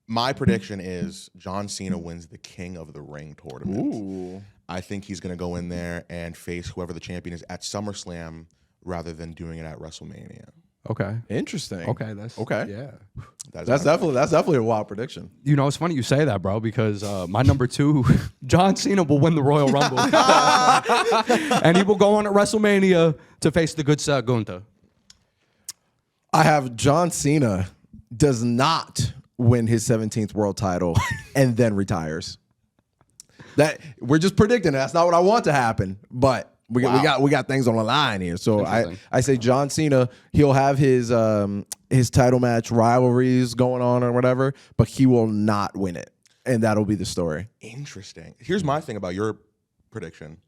my prediction is John Cena wins the King of the Ring tournament.
Ooh.
I think he's going to go in there and face whoever the champion is at SummerSlam rather than doing it at WrestleMania.
Okay.
Interesting.
Okay. That's
Okay.
Yeah.
That's
That's definitely a wild prediction.
You know, it's funny you say that, bro, because my number 2, John Cena will win the Royal Rumble. And he will go on at WrestleMania to face the good Sir Gunther.
I have John Cena does not win his 17th world title and then retires. That we're just predicting. That's not what I want to happen, but we got things on the line here. So I say John Cena, he'll have his title match rivalries going on or whatever, but he will not win it, and that'll be the story.
Interesting. Here's my thing about your prediction.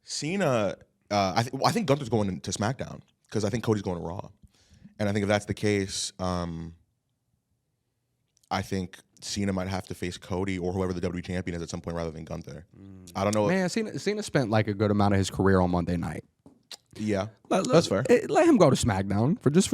Cena, I think Gunther's going to SmackDown because I think Cody's going to Raw, and I think if that's the case, I think Cena might have to face Cody or whoever the WWE champion is at some point rather than Gunther. I don't know.
Man, Cena spent like a good amount of his career on Monday night.
Yeah.
That's fair.
Let him go to SmackDown just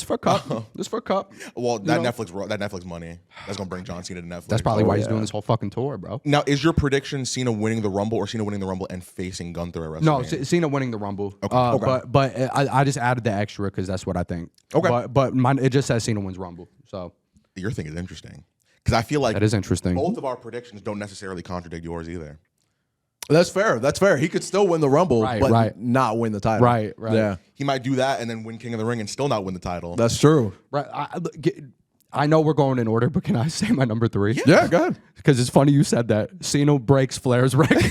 for a cup, just for a cup.
Well, that Netflix money that's gonna bring John Cena to Netflix.
That's probably why he's doing this whole fucking tour, bro.
Now, is your prediction Cena winning the Rumble or Cena winning the Rumble and facing Gunther at WrestleMania?
No, Cena winning the Rumble.
Okay.
But I just added the extra because that's what I think.
Okay.
But it just says Cena wins Rumble. So
Your thing is interesting because I feel like
that is interesting.
both of our predictions don't necessarily contradict yours either.
That's fair. That's fair. He could still win the Rumble, but not win the title.
Right.
Yeah,
He might do that and then win King of the Ring and still not win the title.
that's true.
Right. I know we're going in order, but can I say my number 3?
Yeah, go ahead.
Because it's funny you said that. Cena breaks Flair's record.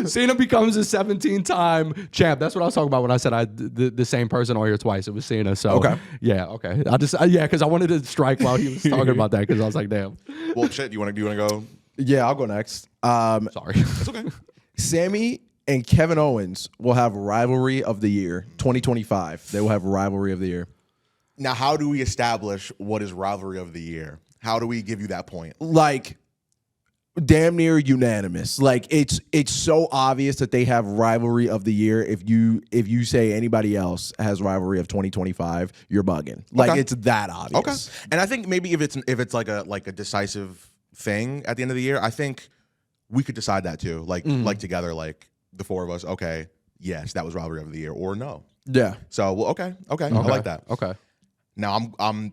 Cena becomes a 17-time champ. That's what I was talking about when I said the same person all here twice. It was Cena. So
Okay.
Yeah. Okay. Because I wanted to strike while he was talking about that because I was like, damn.
Well, shit. Do you want to go?
Yeah, I'll go next.
Sorry.
It's okay.
Sammy and Kevin Owens will have rivalry of the year 2025. They will have rivalry of the year.
Now, how do we establish what is rivalry of the year? How do we give you that point?
Like, damn near unanimous. Like, it's so obvious that they have rivalry of the year. If you say anybody else has rivalry of 2025, you're bugging. Like,
Okay.
it's that obvious.
Okay. And I think maybe if it's like a decisive thing at the end of the year, I think we could decide that too. Like together, like the four of us. Okay, yes, that was rivalry of the year, or no.
Yeah.
So well, okay, I like that.
Okay.
Now I'm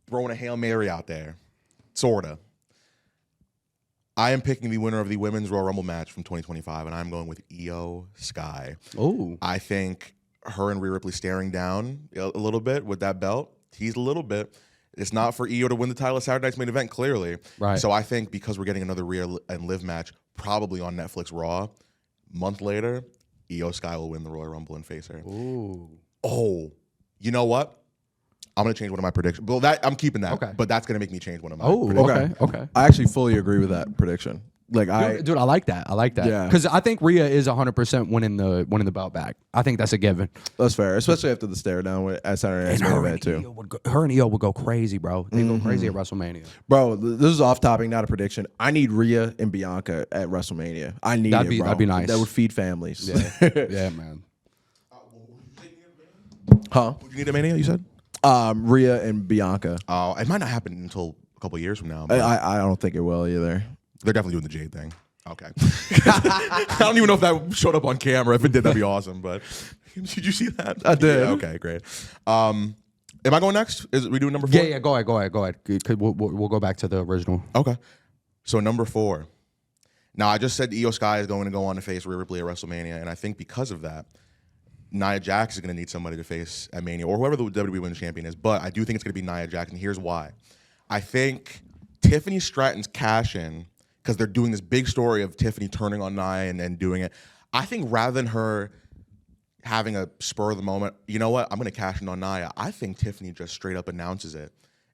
throwing a Hail Mary out there, sorta. I am picking the winner of the Women's Royal Rumble match from 2025, and I'm going with Io Sky.
Oh.
I think her and Rhea Ripley staring down a little bit with that belt, tease a little bit. It's not for Io to win the title at Saturday Night's Main Event, clearly.
Right.
So I think because we're getting another Rhea and Liv match, probably on Netflix Raw, a month later, Io Sky will win the Royal Rumble and face her.
Ooh.
Oh, you know what? I'm going to change one of my predictions. Well, I'm keeping that.
Okay.
But that's going to make me change one of my predictions.
Okay.
I actually fully agree with that prediction. Like,
Dude, I like that.
Yeah.
Because I think Rhea is 100% winning the belt back. I think that's a given.
that's fair, especially after the stare down at Saturday Night's Main Event too.
Her and Io would go crazy, bro. They go crazy at WrestleMania.
Bro, this is off topic, not a prediction. I need Rhea and Bianca at WrestleMania. I need
That'd
it, bro.
be nice.
That would feed families.
Yeah. Yeah, man.
Huh?
Would you need a Mania, you said?
Rhea and Bianca.
Oh, it might not happen until a couple of years from now. But
I don't think it will either.
they're definitely doing the Jade thing. Okay. I don't even know if that showed up on camera. If it did, that'd be awesome. But did you see that?
I did.
Yeah, okay, great. Am I going next? Is we doing number 4?
Yeah. Go ahead. We'll go back to the original.
Okay. So number 4. Now, I just said Io Sky is going to go on to face Rhea Ripley at WrestleMania, and I think because of that, Nia Jax is going to need somebody to face at Mania, or whoever the WWE Women's Champion is. But I do think it's going to be Nia Jax, and here's why. I think Tiffany Stratton's cash-in, because they're doing this big story of Tiffany turning on Nia and doing it. I think rather than her having a spur of the moment, you know what, I'm going to cash in on Nia. I think Tiffany just straight up announces it.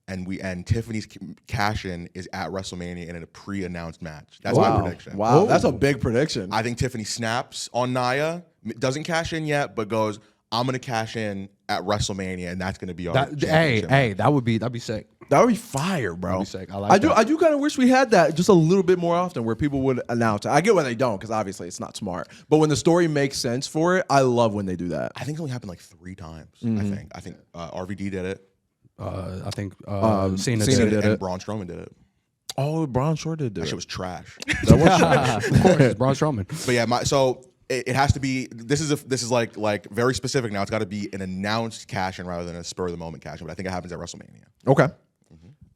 And Tiffany's cash-in is at WrestleMania in a pre-announced match. That's my prediction.
Wow, that's a big prediction.
I think Tiffany snaps on Nia, doesn't cash in yet, but goes, I'm going to cash in at WrestleMania, and that's going to be our championship.
Hey, that'd be sick.
That would be fire, bro.
That'd be sick. I like that.
I do kind of wish we had that just a little bit more often, where people would announce it. I get when they don't, because obviously it's not smart. But when the story makes sense for it, I love when they do that.
I think it only happened like 3 times. I think RVD did it.
I think
Cena
did
did
it.
And Braun Strowman did it.
Oh, Braun sure did do
That
it.
shit was trash.
That was trash.
Of course, it's Braun Strowman.
But yeah, so it has to be. This is like very specific now. It's got to be an announced cash in rather than a spur of the moment cash in. But I think it happens at WrestleMania.
Okay.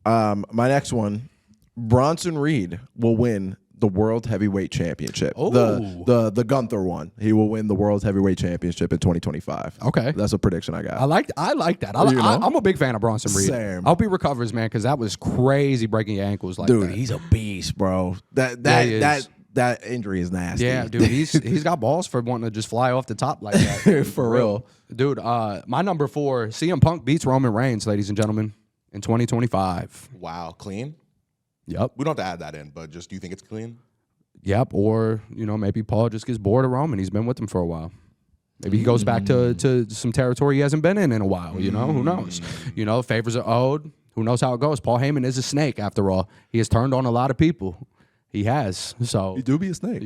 My next one, Bronson Reed will win the World Heavyweight Championship.
Oh.
The Gunther one. He will win the World Heavyweight Championship in 2025.
Okay.
That's a prediction I got.
I like that.
You know?
I'm a big fan of Bronson Reed.
Same.
I hope he recovers, man, because that was crazy breaking your ankles like
Dude,
that.
he's a beast, bro.
Yeah, he is.
That injury is nasty.
Yeah, dude, he's got balls for wanting to just fly off the top like that.
For real.
Dude, my number 4, CM Punk beats Roman Reigns, ladies and gentlemen, in 2025.
Wow, clean.
Yep.
We don't have to add that in, but just do you think it's clean?
Yep. Or, maybe Paul just gets bored of Roman. He's been with him for a while. Maybe he goes back to some territory he hasn't been in a while. Who knows? Favors are owed. Who knows how it goes? Paul Heyman is a snake, after all. He has turned on a lot of people. He has. So
You do be a snake.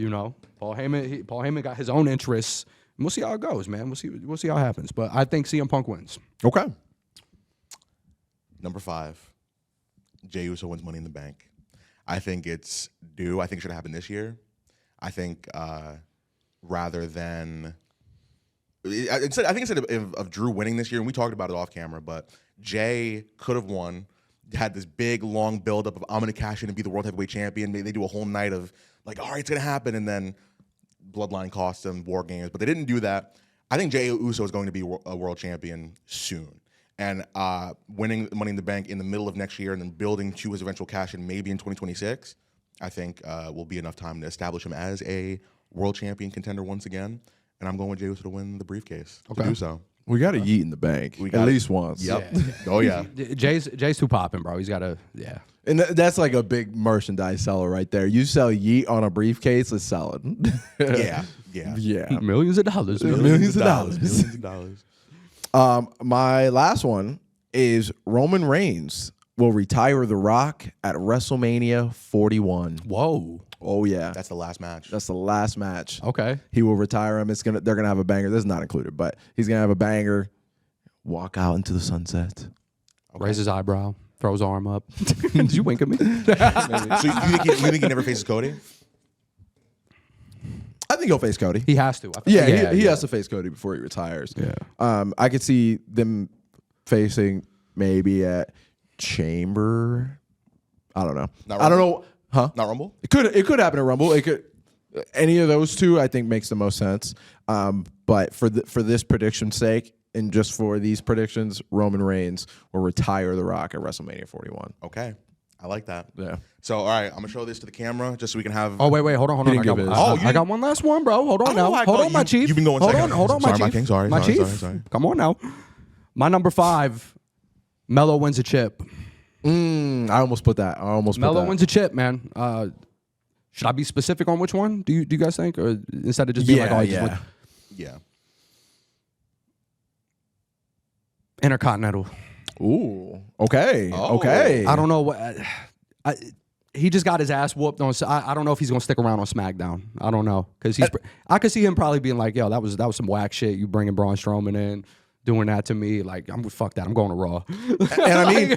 Paul Heyman got his own interests we'll see how it goes, man. We'll see how it happens. But I think CM Punk wins.
Okay.
Number 5, Jey Uso wins Money in the Bank. I think it's due. I think it should happen this year. I think rather than I think instead of Drew winning this year, and we talked about it off camera, but Jey could have won. Had this big long buildup of I'm gonna cash in and be the world heavyweight champion. They do a whole night of like, all right, it's gonna happen, and then Bloodline cost them War Games, but they didn't do that. I think Jey Uso is going to be a world champion soon, and winning Money in the Bank in the middle of next year, and then building to his eventual cash in maybe in 2026. I think will be enough time to establish him as a world champion contender once again. And I'm going with Jey Uso to win the briefcase. To do so.
We got to yeet in the bank at least once.
Yep.
Yeah.
Oh yeah.
Jay's too popping, bro. He's got to, yeah.
And that's like a big merchandise seller right there. You sell yeet on a briefcase, let's sell it.
Yeah. Yeah.
Yeah.
Millions of dollars.
Millions of dollars.
Millions of dollars.
My last one is Roman Reigns will retire The Rock at WrestleMania 41.
Whoa.
Oh yeah,
That's the last match.
that's the last match.
Okay.
He will retire him. They're gonna have a banger. This is not included, but he's gonna have a banger. Walk out into the sunset.
Raise his eyebrow. Throw his arm up. Did you wink at me?
So you think he never faces Cody?
I think he'll face Cody.
He has to.
Yeah, he has to face Cody before he retires.
Yeah.
I could see them facing maybe at Chamber. I don't know. I don't know. Huh?
Not Rumble?
It could happen at Rumble. It could. Any of those two, I think, makes the most sense. But for this prediction's sake, and just for these predictions, Roman Reigns will retire The Rock at WrestleMania 41.
Okay. I like that.
Yeah.
So, all right, I'm going to show this to the camera just so we can have...
Oh, wait. Hold on.
He didn't give his.
I got one last one, bro. Hold on now. Hold on, my chief.
You've been going second.
Hold on,
Sorry,
my
my
chief.
king. Sorry,
my
sorry,
chief.
sorry.
Come on now. My number 5, Melo wins a chip.
I almost put that.
Melo wins a chip, man. Should I be specific on which one? Do you guys think, or instead of just being like, oh, just win?
Yeah.
Intercontinental.
Ooh. Okay.
Oh.
Okay.
I don't know what. He just got his ass whooped on. I don't know if he's gonna stick around on SmackDown. I don't know because I could see him probably being like, "Yo, that was some whack shit. You bringing Braun Strowman in, doing that to me. Like, fuck that. I'm going to Raw."
And I mean,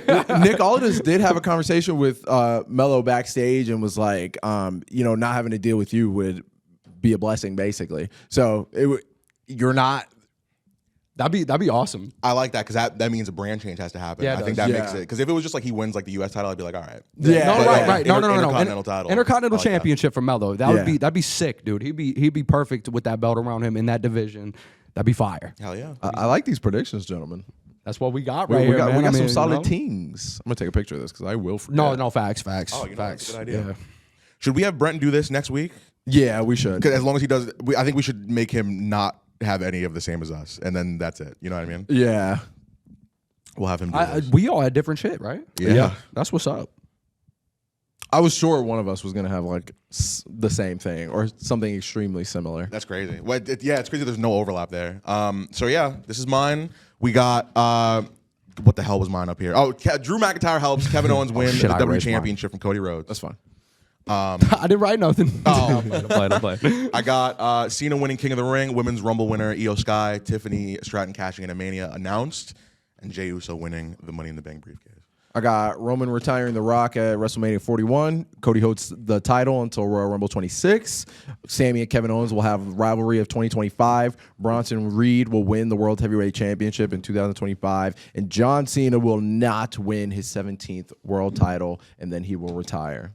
Nick Aldis did have a conversation with Melo backstage and was like, not having to deal with you would be a blessing, basically. So you're not.
That'd be awesome.
I like that because that means a brand change has to happen.
Yeah, it
I think
does.
that makes it. Because if it was just like he wins like the U.S. title, I'd be like, all right.
Yeah.
No, right. No.
Intercontinental title.
Intercontinental
I like that.
championship for Melo. That'd be sick, dude. He'd be perfect with that belt around him in that division. That'd be fire.
Hell yeah.
I like these predictions, gentlemen.
That's what we got
We
right here,
got,
man.
we got
I
some
mean,
solid teams. I'm gonna take a picture of this because I will forget.
No, facts.
Oh, you know,
facts.
that's a good idea.
Yeah.
Should we have Brent do this next week?
Yeah, we should.
Because as long as he does, I think we should make him not have any of the same as us, and then that's it. You know what I mean?
Yeah.
We'll have him do this.
We all had different shit, right?
Yeah.
That's what's up.
I was sure one of us was gonna have like the same thing or something extremely similar.
That's crazy. Well, it's crazy. There's no overlap there. So yeah, this is mine. We got what the hell was mine up here? Oh, Drew McIntyre helps Kevin Owens win
shit,
the
I
WWE
erased mine.
Championship from Cody Rhodes.
That's fine.
I didn't write nothing.
Oh.
Don't play.
I got Cena winning King of the Ring, Women's Rumble winner Io Sky, Tiffany Stratton cashing in at Mania announced, and Jey Uso winning the Money in the Bank briefcase.
I got Roman retiring The Rock at WrestleMania 41. Cody holds the title until Royal Rumble 26. Sami and Kevin Owens will have rivalry of 2025. Bronson Reed will win the World Heavyweight Championship in 2025. And John Cena will not win his 17th world title, and then he will retire.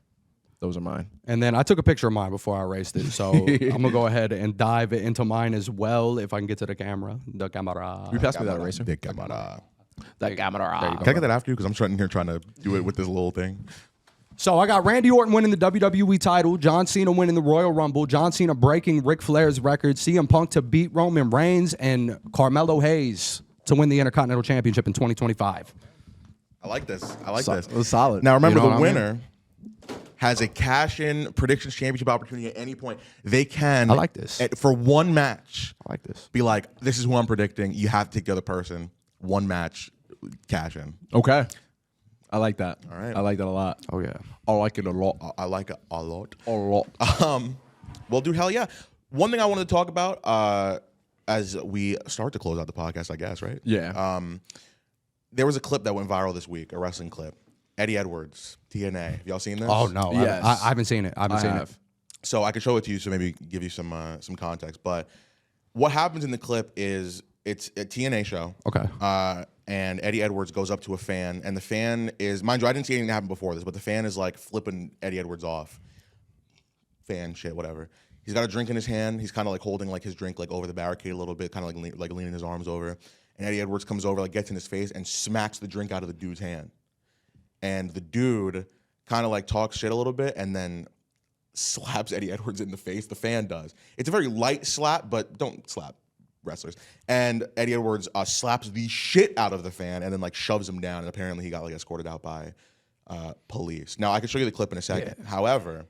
Those are mine.
And then I took a picture of mine before I erased it, so I'm gonna go ahead and dive into mine as well if I can get to the camera. The camera.
You pass me that eraser.
Big camera.
That camera.
Can I get that after you? Because I'm sitting here trying to do it with this little thing.
So I got Randy Orton winning the WWE title, John Cena winning the Royal Rumble, John Cena breaking Ric Flair's record, CM Punk to beat Roman Reigns, and Carmelo Hayes to win the Intercontinental Championship in 2025.
I like this. I like this.
It was solid.
Now remember,
You know
the
what I mean?
winner has a cash-in predictions championship opportunity at any point. They can.
I like this.
For one match.
I like this.
Be like, this is who I'm predicting. You have to take the other person. One match, cash in.
Okay. I like that.
All right.
I like that a lot.
Oh yeah.
I like it a lot.
I like it a lot.
A lot.
Well, dude, hell yeah. One thing I wanted to talk about, as we start to close out the podcast, I guess, right?
Yeah.
There was a clip that went viral this week, a wrestling clip. Eddie Edwards, TNA. Have y'all seen this?
Oh no,
Yes.
I haven't seen it. I haven't seen it.
So I can show it to you, so maybe give you some context. But what happens in the clip is it's a TNA show.
Okay.
And Eddie Edwards goes up to a fan, and the fan is, mind you, I didn't see anything happen before this, but the fan is like flipping Eddie Edwards off. Fan shit, whatever. He's got a drink in his hand. He's kind of like holding like his drink like over the barricade a little bit, kind of like leaning his arms over. And Eddie Edwards comes over, like gets in his face and smacks the drink out of the dude's hand. And the dude kind of like talks shit a little bit and then slaps Eddie Edwards in the face. The fan does. It's a very light slap, but don't slap wrestlers. And Eddie Edwards slaps the shit out of the fan and then like shoves him down. And apparently he got like escorted out by police. Now I can show you the clip in a second. Yeah. However,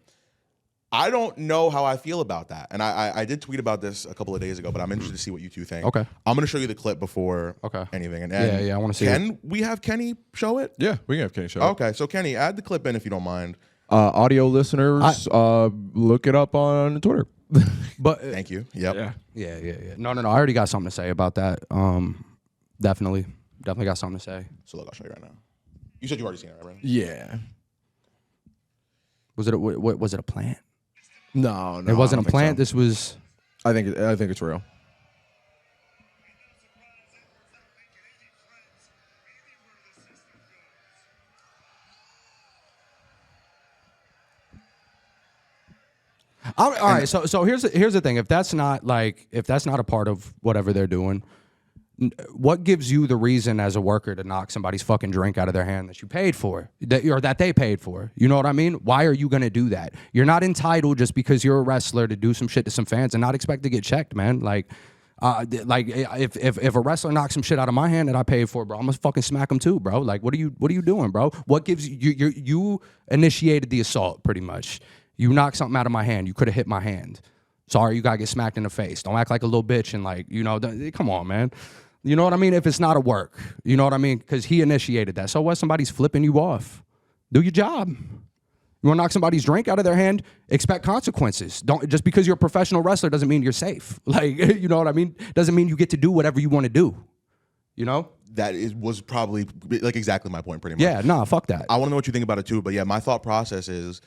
I don't know how I feel about that. And I did tweet about this a couple of days ago, but I'm interested to see what you two think.
Okay.
I'm going to show you the clip before anything. And
yeah, I want to see it.
Can we have Kenny show it?
Yeah, we can have Kenny show it.
Okay, so Kenny, add the clip in if you don't mind.
Audio listeners, look it up on Twitter.
But
Thank you. Yep.
Yeah. No. I already got something to say about that. Definitely got something to say.
So look, I'll show you right now. You said you already seen it, right?
Yeah.
Was it a plant?
No,
It wasn't a plant.
So.
This was.
I think it's real.
All right. So here's the thing. If that's not a part of whatever they're doing, what gives you the reason as a worker to knock somebody's fucking drink out of their hand that you paid for, that they paid for? You know what I mean? Why are you gonna do that? You're not entitled just because you're a wrestler to do some shit to some fans and not expect to get checked, man. Like if a wrestler knocks some shit out of my hand that I paid for, bro, I'm gonna fucking smack him too, bro. Like what are you doing, bro? What gives you initiated the assault pretty much? You knocked something out of my hand. You could have hit my hand. Sorry, you gotta get smacked in the face. Don't act like a little bitch and like, you know, come on, man. You know what I mean? If it's not a work, you know what I mean? Because he initiated that. So what? Somebody's flipping you off. Do your job. You want to knock somebody's drink out of their hand? Expect consequences. Don't just because you're a professional wrestler doesn't mean you're safe. Like, you know what I mean? Doesn't mean you get to do whatever you want to do. You know?
That was probably like exactly my point, pretty much.
Yeah, nah, fuck that.
I want to know what you think about it too. But yeah, my thought process is,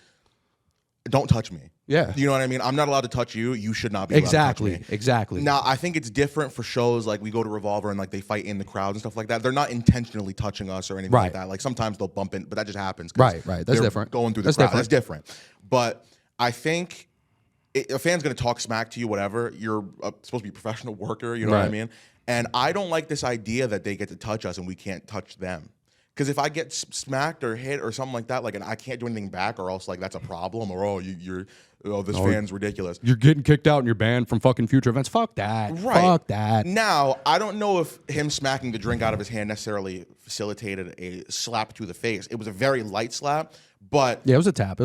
don't touch me.
Yeah.
You know what I mean? I'm not allowed to touch you. You should not be allowed to touch me.
Exactly.
Now, I think it's different for shows like we go to Revolver and like they fight in the crowd and stuff like that. They're not intentionally touching us or anything like that. Like sometimes they'll bump in, but that just happens.
Right. That's different.
Going through the crowd. That's different. But I think a fan's going to talk smack to you, whatever. You're supposed to be a professional worker. You know what I mean? And I don't like this idea that they get to touch us and we can't touch them. Because if I get smacked or hit or something like that, like, and I can't do anything back, or else like that's a problem, or this fan's ridiculous.
You're getting kicked out and you're banned from fucking future events. Fuck that.
Right.
Fuck that.
Now, I don't know if him smacking the drink out of his hand necessarily facilitated a slap to the face. It was a very light slap, but
yeah, it was a tap.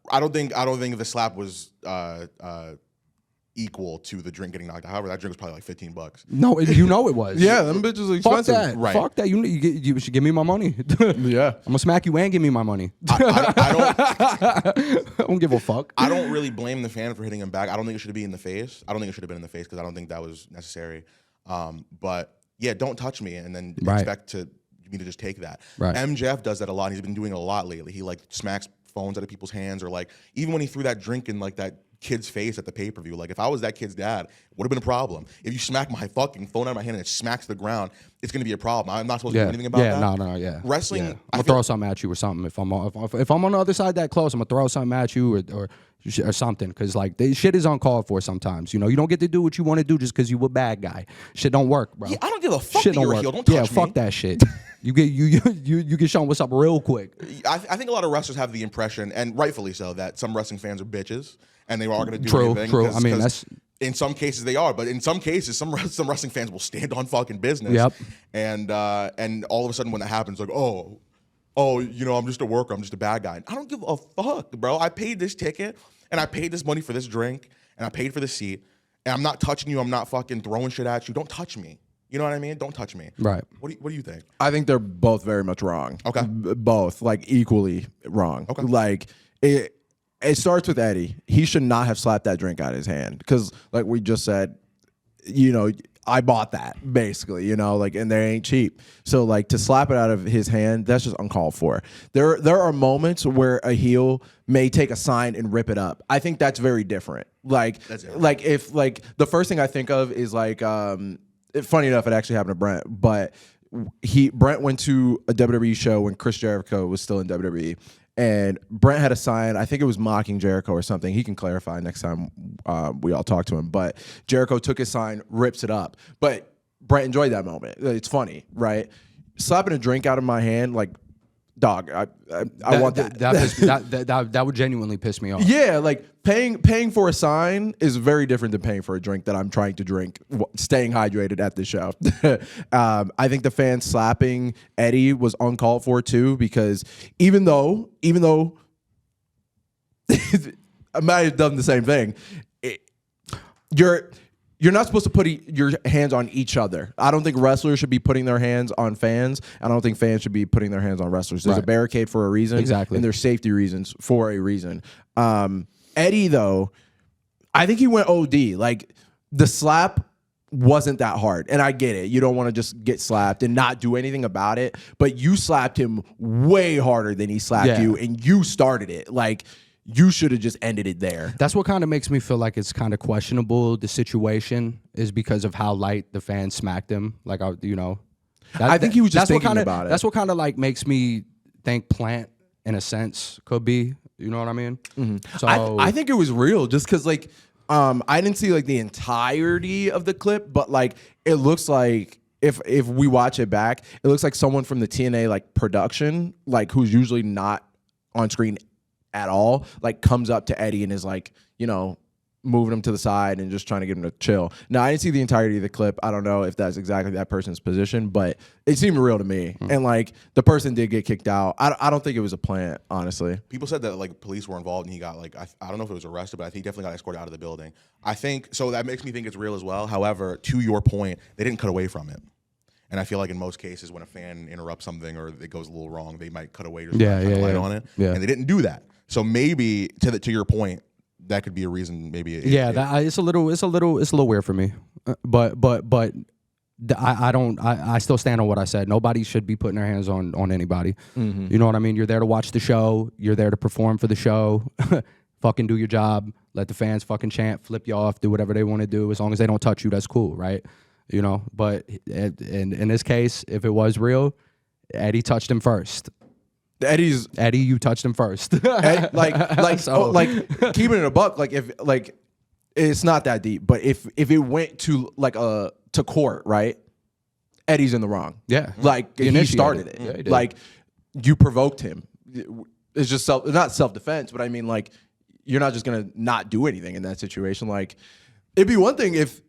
I don't think the slap was equal to the drink getting knocked out. However, that drink was probably like $15.
No, you know it was.
Yeah, them bitches are expensive.
Fuck that.
Right.
Fuck that. You should give me my money.
Yeah.
I'm gonna smack you and give me my money.
I
don't give a fuck.
I don't really blame the fan for hitting him back. I don't think it should be in the face. I don't think it should have been in the face because I don't think that was necessary. But yeah, don't touch me and then expect me to just take that.
Right.
MJF does that a lot. He's been doing it a lot lately. He like smacks phones out of people's hands, or like even when he threw that drink in like that kid's face at the pay-per-view. Like if I was that kid's dad, it would have been a problem. If you smack my fucking phone out of my hand and it smacks the ground, it's gonna be a problem. I'm not supposed to do anything about that.
Yeah.
Wrestling,
I'm gonna throw something at you or something. If I'm on the other side that close, I'm gonna throw something at you or something. Cause like shit is uncalled for sommes. You know, you don't get to do what you want to do just cause you a bad guy. Shit don't work, bro.
Yeah, I don't give a fuck
shit
that you're a heel. Don't touch me.
Fuck that shit. You get shown what's up real quick.
I think a lot of wrestlers have the impression, and rightfully so, that some wrestling fans are bitches and they are going to do anything.
True. I mean, that's
in some cases they are, but in some cases, some wrestling fans will stand on fucking business.
Yep.
And all of a sudden when that happens, like, oh, you know, I'm just a worker. I'm just a bad guy. I don't give a fuck, bro. I paid this ticket and I paid this money for this drink and I paid for the seat and I'm not touching you. I'm not fucking throwing shit at you. Don't touch me. You know what I mean? Don't touch me.
Right.
What do you think?
I think they're both very much wrong.
Okay.
Both, like, equally wrong.
Okay.
Like, it starts with Eddie. He should not have slapped that drink out of his hand. Because, like we just said, you know, I bought that, basically, you know, like, and they ain't cheap. So, like, to slap it out of his hand, that's just uncalled for. There are moments where a heel may take a sign and rip it up. I think that's very different. Like, if, like, the first thing I think of is, like, funny enough, it actually happened to Brent, but Brent went to a WWE show when Chris Jericho was still in WWE. And Brent had a sign, I think it was mocking Jericho or something. He can clarify next time we all talk to him. But Jericho took his sign, rips it up. But Brent enjoyed that moment. It's funny, right? Slapping a drink out of my hand, like, dog, I want that.
That would genuinely piss me off.
Yeah, like paying for a sign is very different than paying for a drink that I'm trying to drink, staying hydrated at the show. I think the fans slapping Eddie was uncalled for too, because even though I might have done the same thing, you're not supposed to put your hands on each other. I don't think wrestlers should be putting their hands on fans. I don't think fans should be putting their hands on wrestlers. There's a barricade for a reason.
Exactly.
And there's safety reasons for a reason. Eddie, though, I think he went OD. Like, the slap wasn't that hard. And I get it. You don't want to just get slapped and not do anything about it. But you slapped him way harder than he slapped you, and you started it. Like, you should have just ended it there.
That's what kind of makes me feel like it's kind of questionable. The situation is because of how light the fans smacked him. Like, you know,
I think he was just thinking about it.
That's what kind of like makes me think Plant, in a sense, could be. You know what I mean? Mm-hmm. So
I think it was real, just because like I didn't see like the entirety of the clip, but like it looks like if we watch it back, it looks like someone from the TNA like production, like who's usually not on screen at all, like comes up to Eddie and is like, you know, moving him to the side and just trying to get him to chill. Now, I didn't see the entirety of the clip. I don't know if that's exactly that person's position, but it seemed real to me. And like the person did get kicked out. I don't think it was a plant, honestly.
People said that like police were involved and he got like, I don't know if it was arrested, but I think he definitely got escorted out of the building. I think, so that makes me think it's real as well. However, to your point, they didn't cut away from it. And I feel like in most cases when a fan interrupts something or it goes a little wrong, they might cut away or shine a light on it. Yeah. And they didn't do that. So maybe to your point, that could be a reason. Maybe
it's a little weird for me. But I still stand on what I said. Nobody should be putting their hands on anybody. Mm-hmm. You know what I mean? You're there to watch the show. You're there to perform for the show. Fucking do your job. Let the fans fucking chant, flip you off, do whatever they want to do. As long as they don't touch you, that's cool, right? You know. But in this case, if it was real, Eddie touched him first. Eddie, you touched him first.
Like keeping it a buck. Like if like it's not that deep, but if it went to like to court, right? Eddie's in the wrong.
Yeah,
like he started it. Yeah, like you provoked him. It's just not self-defense, but I mean like you're not just gonna not do anything in that situation. Like it'd be one thing if.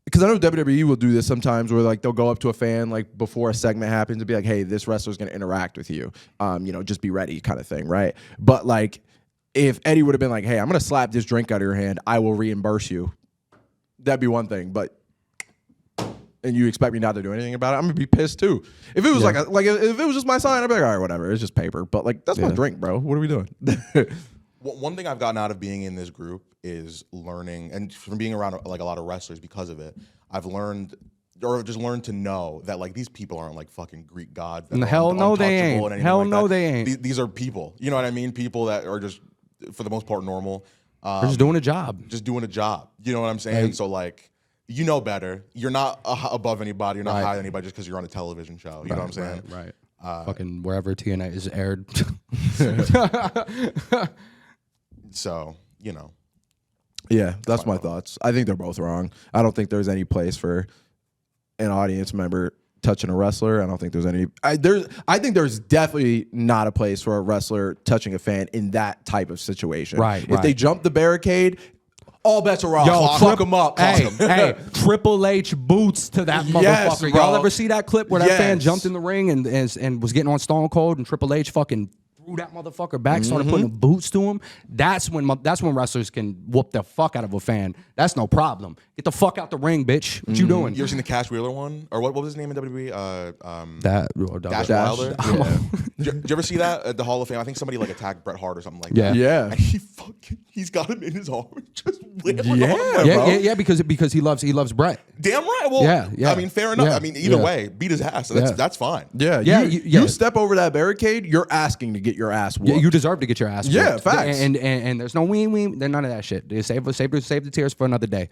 Because I know WWE will do this sometimes where like they'll go up to a fan like before a segment happens and be like, hey, this wrestler's going to interact with you. You know, just be ready kind of thing, right? But like if Eddie would have been like, hey, I'm going to slap this drink out of your hand, I will reimburse you. That'd be one thing. But and you expect me not to do anything about it, I'm going to be pissed too. If it was like if it was just my sign, I'd be like, all right, whatever. It's just paper. But like that's my drink, bro. What are we doing?
One thing I've gotten out of being in this group is learning, and from being around like a lot of wrestlers because of it, I've learned or just learned to know that like these people aren't like fucking Greek gods.
Hell no, they ain't. Hell no, they ain't.
These are people. You know what I mean? People that are just, for the most part, normal.
They're just doing a job.
Just doing a job. You know what I'm saying? So like, you know better. You're not above anybody. You're not higher than anybody just because you're on a television show. You know what I'm saying?
Right. Fucking wherever TNA is aired.
So, you know.
Yeah, that's my thoughts. I think they're both wrong. I don't think there's any place for an audience member touching a wrestler. I don't think there's any. I think there's definitely not a place for a wrestler touching a fan in that type of situation.
Right.
If they jump the barricade, all bets are off.
Yo,
fuck them up.
Hey, Triple H boots to that motherfucker.
Bro.
Y'all ever see that clip where that fan jumped in the ring and was getting on Stone Cold and Triple H fucking threw that motherfucker back, started putting boots to him? That's when wrestlers can whoop the fuck out of a fan. That's no problem. Get the fuck out the ring, bitch. What you doing?
You ever seen the Cash Wheeler one? Or what was his name in WWE? Dash
Wilder.
Yeah. Did you ever see that at the Hall of Fame? I think somebody like attacked Bret Hart or something like that.
Yeah.
And he's got him in his arms, just
Yeah, because he loves Brett.
Damn right. Well,
Yeah.
I mean, fair enough.
Yeah,
I mean, either
yeah.
way, beat his ass. That's fine.
Yeah,
Yeah,
you step over that barricade, you're asking to get your ass whooped.
Yeah, you deserve to get your ass whooped.
Yeah, facts.
And there's no ween. There's none of that shit. They save the tears for another day.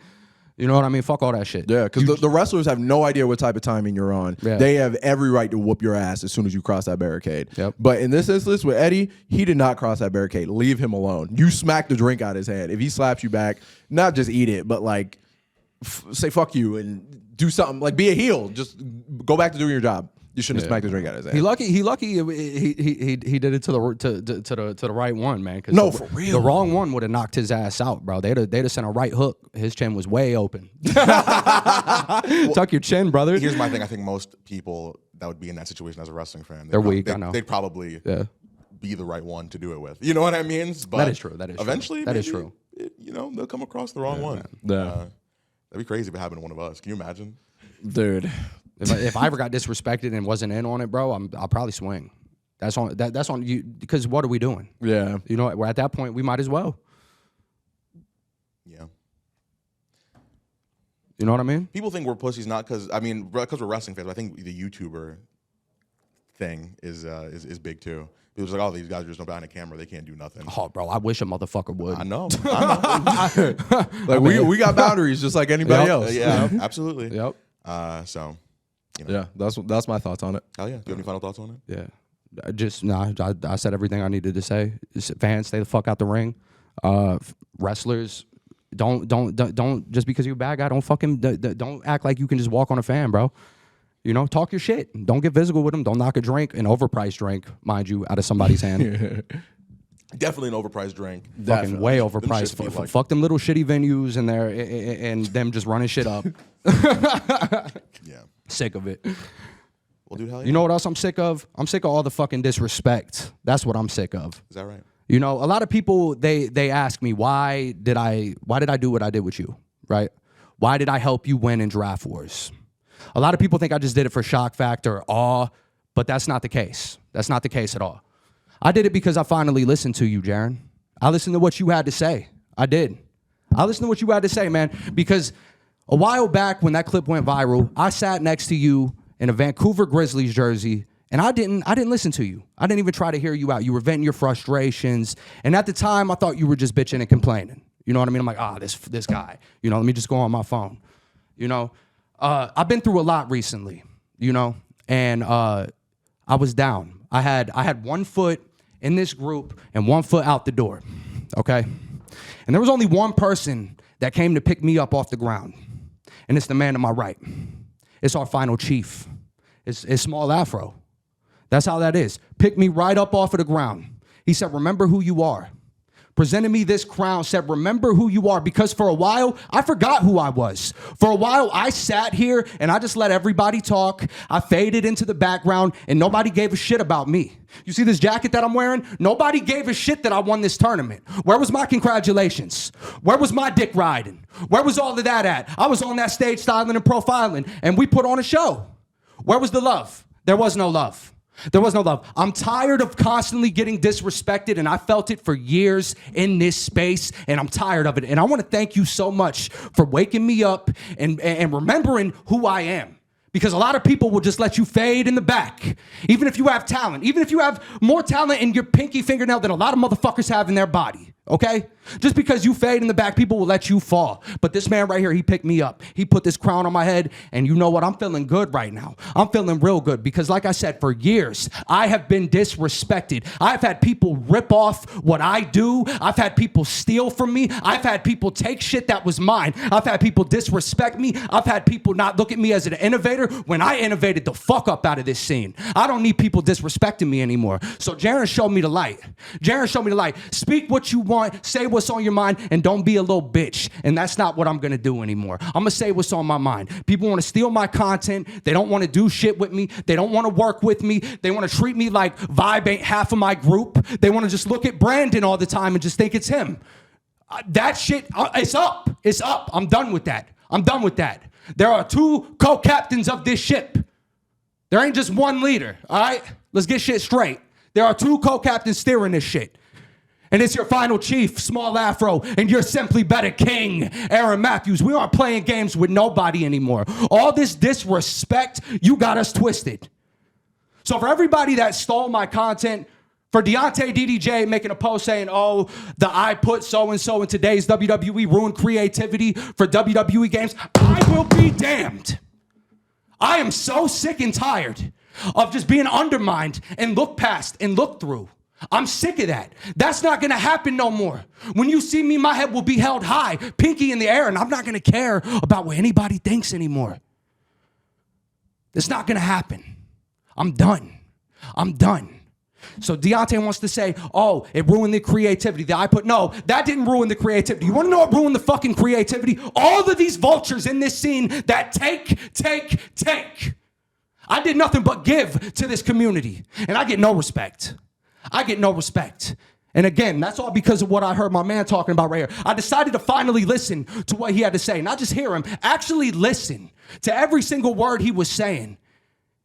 You know what I mean? Fuck all that shit.
Yeah, because the wrestlers have no idea what type of timing you're on.
Yeah.
They have every right to whoop your ass as soon as you cross that barricade.
Yep.
But in this instance with Eddie, he did not cross that barricade. Leave him alone. You smack the drink out of his hand. If he slaps you back, not just eat it, but like say fuck you and do something. Like be a heel. Just go back to doing your job. You shouldn't have smacked the drink out of his hand.
He lucky he did it to the right one, man.
No, for real.
The wrong one would have knocked his ass out, bro. They'd have sent a right hook. His chin was way open. Tuck your chin, brother.
Here's my thing. I think most people that would be in that situation as a wrestling fan,
They're weak, I know.
They'd probably be the right one to do it with. You know what I mean? But
that is true. That is
eventually,
true. That is true.
They'll come across the wrong one.
Yeah.
That'd be crazy if it happened to one of us. Can you imagine?
Dude.
If I ever got disrespected and wasn't in on it, bro, I'll probably swing. That's on you, because what are we doing?
Yeah.
You know, we're at that point. We might as well.
Yeah.
You know what I mean?
People think we're pussies, not because we're wrestling fans. But I think the YouTuber thing is big too. People just like, oh, these guys are just behind a camera. They can't do nothing.
Oh, bro, I wish a motherfucker would.
I know.
Like we got boundaries just like anybody else.
Yeah, absolutely.
Yep.
So.
Yeah, that's my thoughts on it.
Hell yeah. Do you have any final thoughts on it?
Yeah. I said everything I needed to say. Fans, stay the fuck out the ring. Wrestlers, don't just because you're a bad guy, don't act like you can just walk on a fan, bro. You know, talk your shit. Don't get physical with them. Don't knock a drink, an overpriced drink, mind you, out of somebody's hand.
Definitely an overpriced drink.
Fucking way overpriced. Fuck them little shitty venues and them just running shit up.
Yeah.
Sick of it.
Well, dude, hell yeah.
You know what else I'm sick of? I'm sick of all the fucking disrespect. That's what I'm sick of.
Is that right?
You know, a lot of people they ask me why did I do what I did with you, right? Why did I help you win in Draft Wars? A lot of people think I just did it for shock factor, awe, but that's not the case. That's not the case at all. I did it because I finally listened to you, Jaron. I listened to what you had to say. I did. I listened to what you had to say, man, because a while back when that clip went viral, I sat next to you in a Vancouver Grizzlies jersey, and I didn't listen to you. I didn't even try to hear you out. You were venting your frustrations, and at the time, I thought you were just bitching and complaining. You know what I mean? I'm like, this guy. You know, let me just go on my phone. You know, I've been through a lot recently. You know, and I was down. I had 1 foot in this group and 1 foot out the door. Okay, and there was only one person that came to pick me up off the ground. And it's the man to my right. It's our final chief. It's Small Afro. That's how that is. Picked me right up off of the ground. He said, remember who you are. Presented me this crown, said, remember who you are, because for a while, I forgot who I was. For a while, I sat here and I just let everybody talk. I faded into the background and nobody gave a shit about me. You see this jacket that I'm wearing? Nobody gave a shit that I won this tournament. Where was my congratulations? Where was my dick riding? Where was all of that at? I was on that stage styling and profiling and we put on a show. Where was the love? There was no love. There was no love. I'm tired of constantly getting disrespected, and I felt it for years in this space, and I'm tired of it. And I want to thank you so much for waking me up and remembering who I am. Because a lot of people will just let you fade in the back. Even if you have talent. Even if you have more talent in your pinky fingernail than a lot of motherfuckers have in their body. Okay? Just because you fade in the back, people will let you fall. But this man right here, he picked me up. He put this crown on my head. And you know what? I'm feeling good right now. I'm feeling real good. Because like I said, for years, I have been disrespected. I've had people rip off what I do. I've had people steal from me. I've had people take shit that was mine. I've had people disrespect me. I've had people not look at me as an innovator when I innovated the fuck up out of this scene. I don't need people disrespecting me anymore. So Jaron showed me the light. Jaron showed me the light. Speak what you want. Say what's on your mind and don't be a little bitch. And that's not what I'm going to do anymore. I'm going to say what's on my mind. People want to steal my content. They don't want to do shit with me. They don't want to work with me. They want to treat me like VYBE ain't half of my group. They want to just look at Brandon all the time and just think it's him. That shit, it's up. It's up. I'm done with that. I'm done with that. There are 2 co-captains of this ship. There ain't just one leader, all right? Let's get shit straight. There are 2 co-captains steering this shit. And it's your final chief, Small Afro, and you're simply better King, Aaron Matthews. We aren't playing games with nobody anymore. All this disrespect, you got us twisted. So for everybody that stole my content, for Deontay DDJ making a post saying, oh, I put so-and-so in today's WWE ruined creativity for WWE games, I will be damned. I am so sick and tired of just being undermined and looked past and looked through. I'm sick of that. That's not going to happen no more. When you see me, my head will be held high, pinky in the air, and I'm not going to care about what anybody thinks anymore. It's not going to happen. I'm done. I'm done. So Deontay wants to say, oh, it ruined the creativity. No, that didn't ruin the creativity. You want to know what ruined the fucking creativity? All of these vultures in this scene that take. I did nothing but give to this community, and I get no respect. I get no respect. And again, that's all because of what I heard my man talking about right here. I decided to finally listen to what he had to say. Not just hear him, actually listen to every single word he was saying.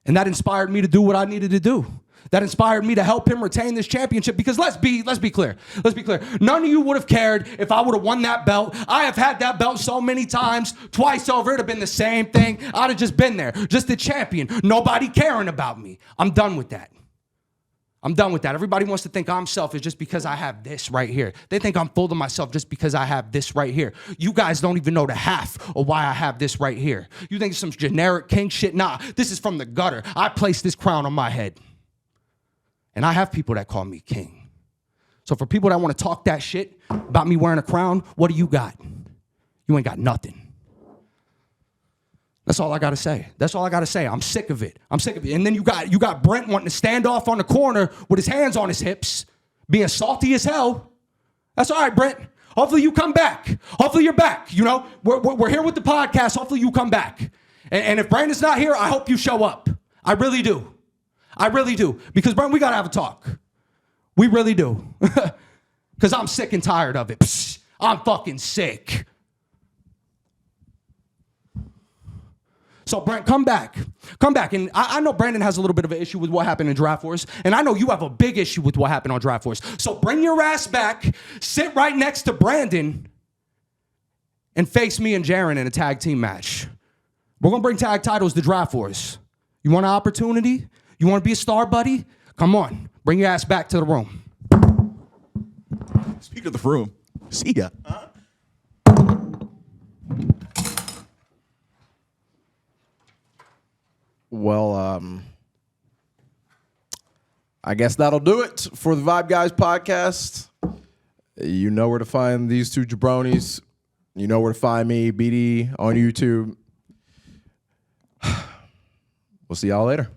And that inspired me to do what I needed to do. That inspired me to help him retain this championship because let's be clear. Let's be clear. None of you would have cared if I would have won that belt. I have had that belt so many times, twice over. It'd have been the same thing. I'd have just been there, just the champion. Nobody caring about me. I'm done with that. I'm done with that. Everybody wants to think I'm selfish just because I have this right here. They think I'm full of myself just because I have this right here. You guys don't even know the half of why I have this right here. You think it's some generic king shit? Nah, this is from the gutter. I placed this crown on my head. And I have people that call me king. So for people that want to talk that shit about me wearing a crown, what do you got? You ain't got nothing. That's all I got to say. That's all I got to say. I'm sick of it. I'm sick of it. And then you got Brent wanting to stand off on the corner with his hands on his hips, being salty as hell. That's all right, Brent. Hopefully you come back. Hopefully you're back. You know, we're here with the podcast. Hopefully you come back. And if Brandon's not here, I hope you show up. I really do. I really do. Because, Brent, we got to have a talk. We really do. Because I'm sick and tired of it. Psh, I'm fucking sick. So, Brent, come back. Come back. And I know Brandon has a little bit of an issue with what happened in Draft Wars. And I know you have a big issue with what happened on Draft Wars. So bring your ass back, sit right next to Brandon, and face me and Jaren in a tag team match. We're going to bring tag titles to Draft Wars. You want an opportunity? You want to be a star, buddy? Come on. Bring your ass back to the room.
Speak of the room. See ya.
Well, I guess that'll do it for the VYBE Guys podcast. You know where to find these two jabronis. You know where to find me, BD, on YouTube. We'll see y'all later.